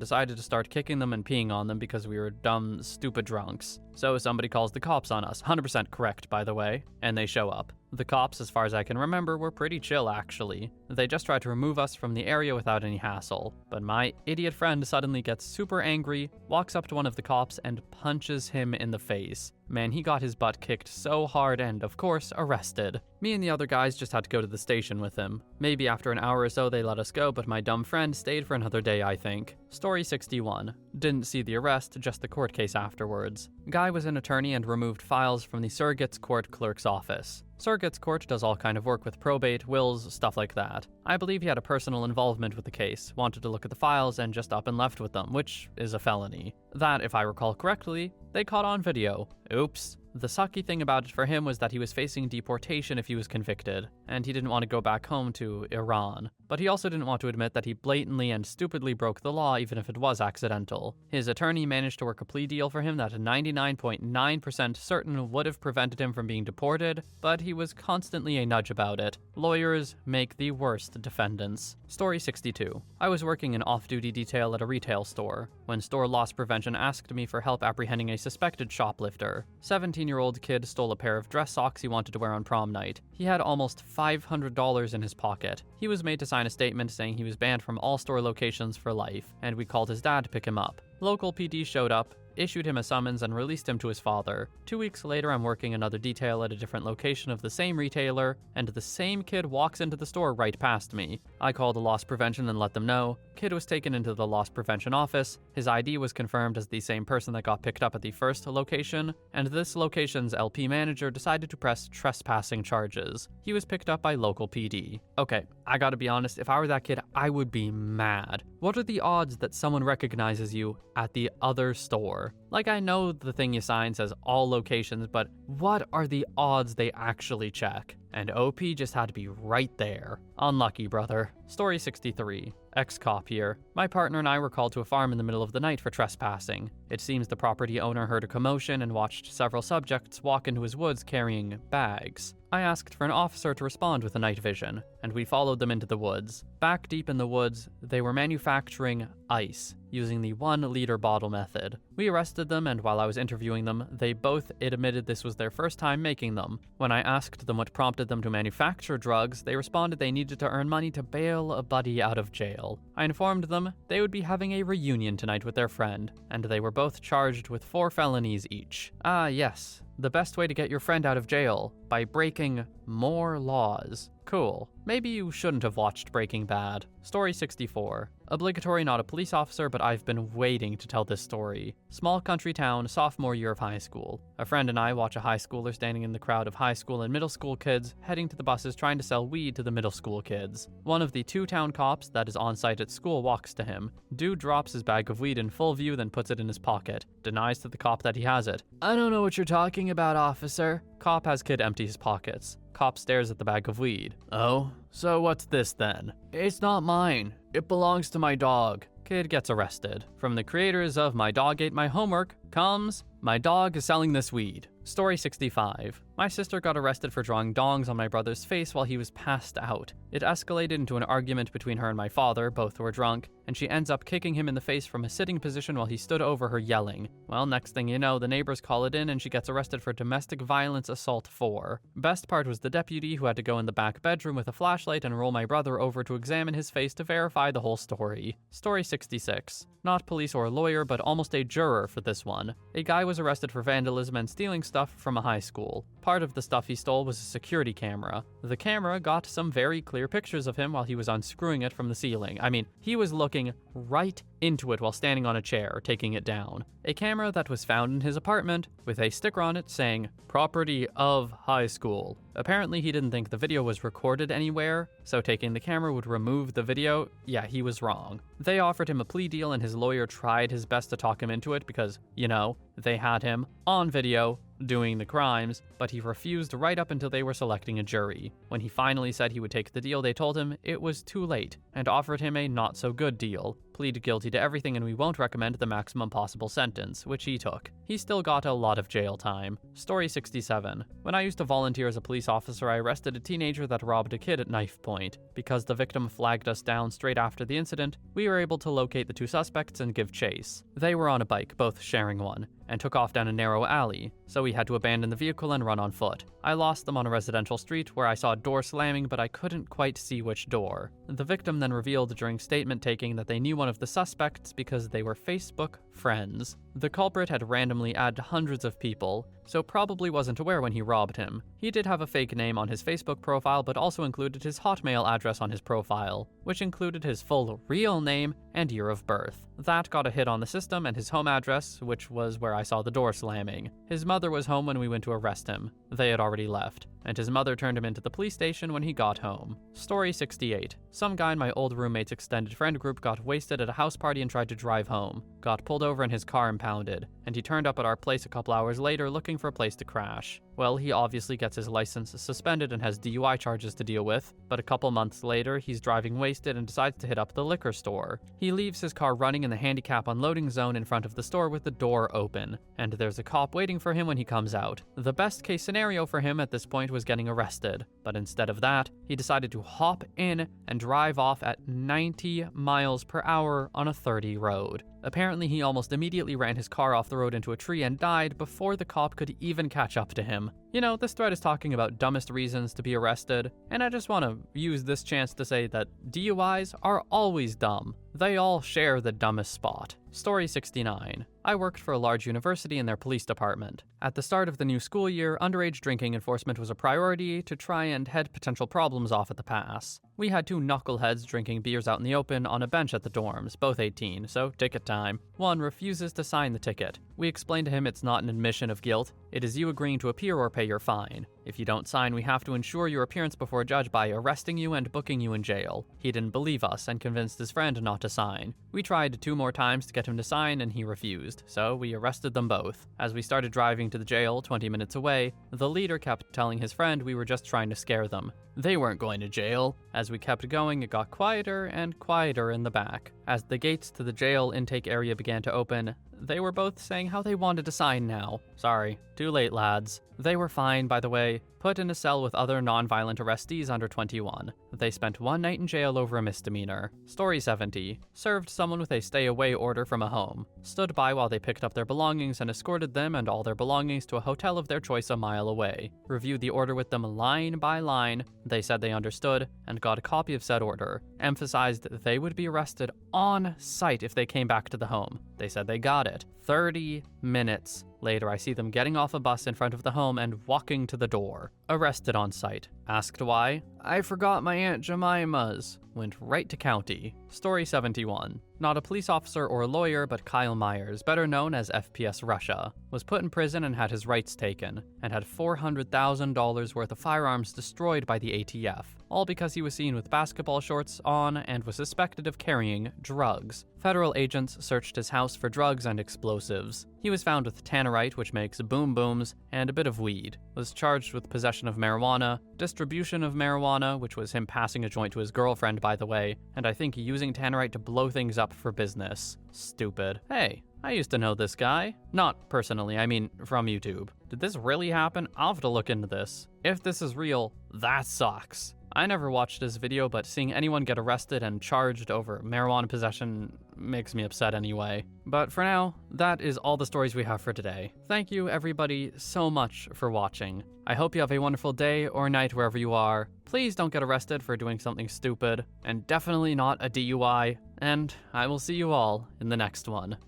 Speaker 1: decided to start kicking them and peeing on them because we were dumb, stupid drunks. So somebody calls the cops on us, 100% correct by the way, and they show up. The cops, as far as I can remember, were pretty chill actually. They just tried to remove us from the area without any hassle. But my idiot friend suddenly gets super angry, walks up to one of the cops and punches him in the face. Man, he got his butt kicked so hard and, of course, arrested. Me and the other guys just had to go to the station with him. Maybe after an hour or so they let us go, but my dumb friend stayed for another day, I think. Story 61. Didn't see the arrest, just the court case afterwards. Guy was an attorney and removed files from the surrogate's court clerk's office. Surrogate's court does all kind of work with probate, wills, stuff like that. I believe he had a personal involvement with the case, wanted to look at the files, and just up and left with them, which is a felony. That, if I recall correctly, they caught on video. Oops. The sucky thing about it for him was that he was facing deportation if he was convicted, and he didn't want to go back home to Iran. But he also didn't want to admit that he blatantly and stupidly broke the law even if it was accidental. His attorney managed to work a plea deal for him that 99.9% certain would have prevented him from being deported, but he was constantly a nudge about it. Lawyers make the worst defendants. Story 62. I was working in off-duty detail at a retail store when store loss prevention asked me for help apprehending a suspected shoplifter. 17-year-old kid stole a pair of dress socks he wanted to wear on prom night. He had almost $500 in his pocket. He was made to sign a statement saying he was banned from all store locations for life, and we called his dad to pick him up. Local PD showed up, issued him a summons, and released him to his father. 2 weeks later, I'm working another detail at a different location of the same retailer, and the same kid walks into the store right past me. I called the loss prevention and let them know. Kid was taken into the loss prevention office. His ID was confirmed as the same person that got picked up at the first location, and this location's LP manager decided to press trespassing charges. He was picked up by local PD. Okay, I gotta be honest, if I were that kid, I would be mad. What are the odds that someone recognizes you at the other store? Like, I know the thing you sign says all locations, but what are the odds they actually check? And OP just had to be right there. Unlucky, brother. Story 63. Ex-cop here. My partner and I were called to a farm in the middle of the night for trespassing. It seems the property owner heard a commotion and watched several subjects walk into his woods carrying bags. I asked for an officer to respond with a night vision, and we followed them into the woods. Back deep in the woods, they were manufacturing ice, using the 1-liter bottle method. We arrested them, and while I was interviewing them, they both admitted this was their first time making them. When I asked them what prompted them to manufacture drugs, they responded they needed to earn money to bail a buddy out of jail. I informed them they would be having a reunion tonight with their friend, and they were both charged with 4 felonies each. Ah, yes. The best way to get your friend out of jail, by breaking More laws. Cool. Maybe you shouldn't have watched Breaking Bad. Story 64. Obligatory, not a police officer, but I've been waiting to tell this story. Small country town, sophomore year of high school. A friend and I watch a high schooler standing in the crowd of high school and middle school kids heading to the buses trying to sell weed to the middle school kids. One of the two town cops that is on site at school walks to him. Dude drops his bag of weed in full view, then puts it in his pocket. Denies to the cop that he has it. I don't know what you're talking about, officer. Cop has kid empty his pockets. Cop stares at the bag of weed. Oh, so what's this then? It's not mine. It belongs to my dog. Kid gets arrested. From the creators of My Dog Ate My Homework comes My Dog is Selling This Weed. Story 65. My sister got arrested for drawing dongs on my brother's face while he was passed out. It escalated into an argument between her and my father, both were drunk, and she ends up kicking him in the face from a sitting position while he stood over her yelling. Well, next thing you know, the neighbors call it in and she gets arrested for domestic violence assault 4. Best part was the deputy who had to go in the back bedroom with a flashlight and roll my brother over to examine his face to verify the whole story. Story 66. Not police or a lawyer, but almost a juror for this one. A guy was arrested for vandalism and stealing stuff from a high school. Part of the stuff he stole was a security camera. The camera got some very clear pictures of him while he was unscrewing it from the ceiling. I mean, he was looking right into it while standing on a chair, taking it down. A camera that was found in his apartment with a sticker on it saying, "Property of high school." Apparently he didn't think the video was recorded anywhere, so taking the camera would remove the video. Yeah, he was wrong. They offered him a plea deal and his lawyer tried his best to talk him into it because, you know, they had him on video doing the crimes, but he refused right up until they were selecting a jury. When he finally said he would take the deal, they told him it was too late and offered him a not-so-good deal. Pleaded guilty to everything and we won't recommend the maximum possible sentence, which he took. He still got a lot of jail time. Story 67. When I used to volunteer as a police officer, I arrested a teenager that robbed a kid at knife point. Because the victim flagged us down straight after the incident, we were able to locate the two suspects and give chase. They were on a bike, both sharing one, and took off down a narrow alley, so we had to abandon the vehicle and run on foot. I lost them on a residential street where I saw a door slamming, but I couldn't quite see which door. The victim then revealed during statement taking that they knew one of the suspects because they were Facebook friends. The culprit had randomly added hundreds of people, so probably wasn't aware when he robbed him. He did have a fake name on his Facebook profile, but also included his Hotmail address on his profile, which included his full real name and year of birth. That got a hit on the system and his home address, which was where I saw the door slamming. His mother was home when we went to arrest him. They had already left, and his mother turned him into the police station when he got home. Story 68. Some guy in my old roommate's extended friend group got wasted at a house party and tried to drive home. Got pulled over and his car impounded, and he turned up at our place a couple hours later looking for a place to crash. Well, he obviously gets his license suspended and has DUI charges to deal with, but a couple months later, he's driving wasted and decides to hit up the liquor store. He leaves his car running in the handicap unloading zone in front of the store with the door open, and there's a cop waiting for him when he comes out. The best case scenario for him at this point was getting arrested, but instead of that, he decided to hop in and drive off at 90 miles per hour on a 30 road. Apparently, he almost immediately ran his car off the road into a tree and died before the cop could even catch up to him. You know, this thread is talking about dumbest reasons to be arrested, and I just want to use this chance to say that DUIs are always dumb. They all share the dumbest spot. Story 69. I worked for a large university in their police department. At the start of the new school year, underage drinking enforcement was a priority to try and head potential problems off at the pass. We had two knuckleheads drinking beers out in the open on a bench at the dorms, both 18, so ticket time. One refuses to sign the ticket. We explained to him it's not an admission of guilt, it is you agreeing to appear or pay your fine. If you don't sign, we have to ensure your appearance before a judge by arresting you and booking you in jail. He didn't believe us and convinced his friend not to sign. We tried 2 more times to get him to sign and he refused, so we arrested them both. As we started driving to the jail 20 minutes away, the leader kept telling his friend we were just trying to scare them. They weren't going to jail. As we kept going, it got quieter and quieter in the back. As the gates to the jail intake area began to open, they were both saying how they wanted to sign now. Sorry, too late, lads. They were fine, by the way, put in a cell with other non-violent arrestees under 21. They spent 1 night in jail over a misdemeanor. Story 70. Served someone with a stay-away order from a home. Stood by while they picked up their belongings and escorted them and all their belongings to a hotel of their choice a mile away. Reviewed the order with them line by line. They said they understood and got a copy of said order. Emphasized that they would be arrested on site if they came back to the home. They said they got it. 30 minutes later, I see them getting off a bus in front of the home and walking to the door. Arrested on site. Asked why? I forgot my Aunt Jemima's. Went right to county. Story 71. Not a police officer or lawyer, but Kyle Myers, better known as FPS Russia, was put in prison and had his rights taken, and had $400,000 worth of firearms destroyed by the ATF, all because he was seen with basketball shorts on and was suspected of carrying drugs. Federal agents searched his house for drugs and explosives. He was found with tannerite, which makes boom booms, and a bit of weed. Was charged with possession of marijuana, distribution of marijuana, which was him passing a joint to his girlfriend, by the way, and I think using tannerite to blow things up for business. Stupid. Hey, I used to know this guy. Not personally, I mean from YouTube. Did this really happen? I'll have to look into this. If this is real, that sucks. I never watched this video, but seeing anyone get arrested and charged over marijuana possession makes me upset anyway. But for now, that is all the stories we have for today. Thank you everybody so much for watching. I hope you have a wonderful day or night wherever you are. Please don't get arrested for doing something stupid, and definitely not a DUI, and I will see you all in the next one.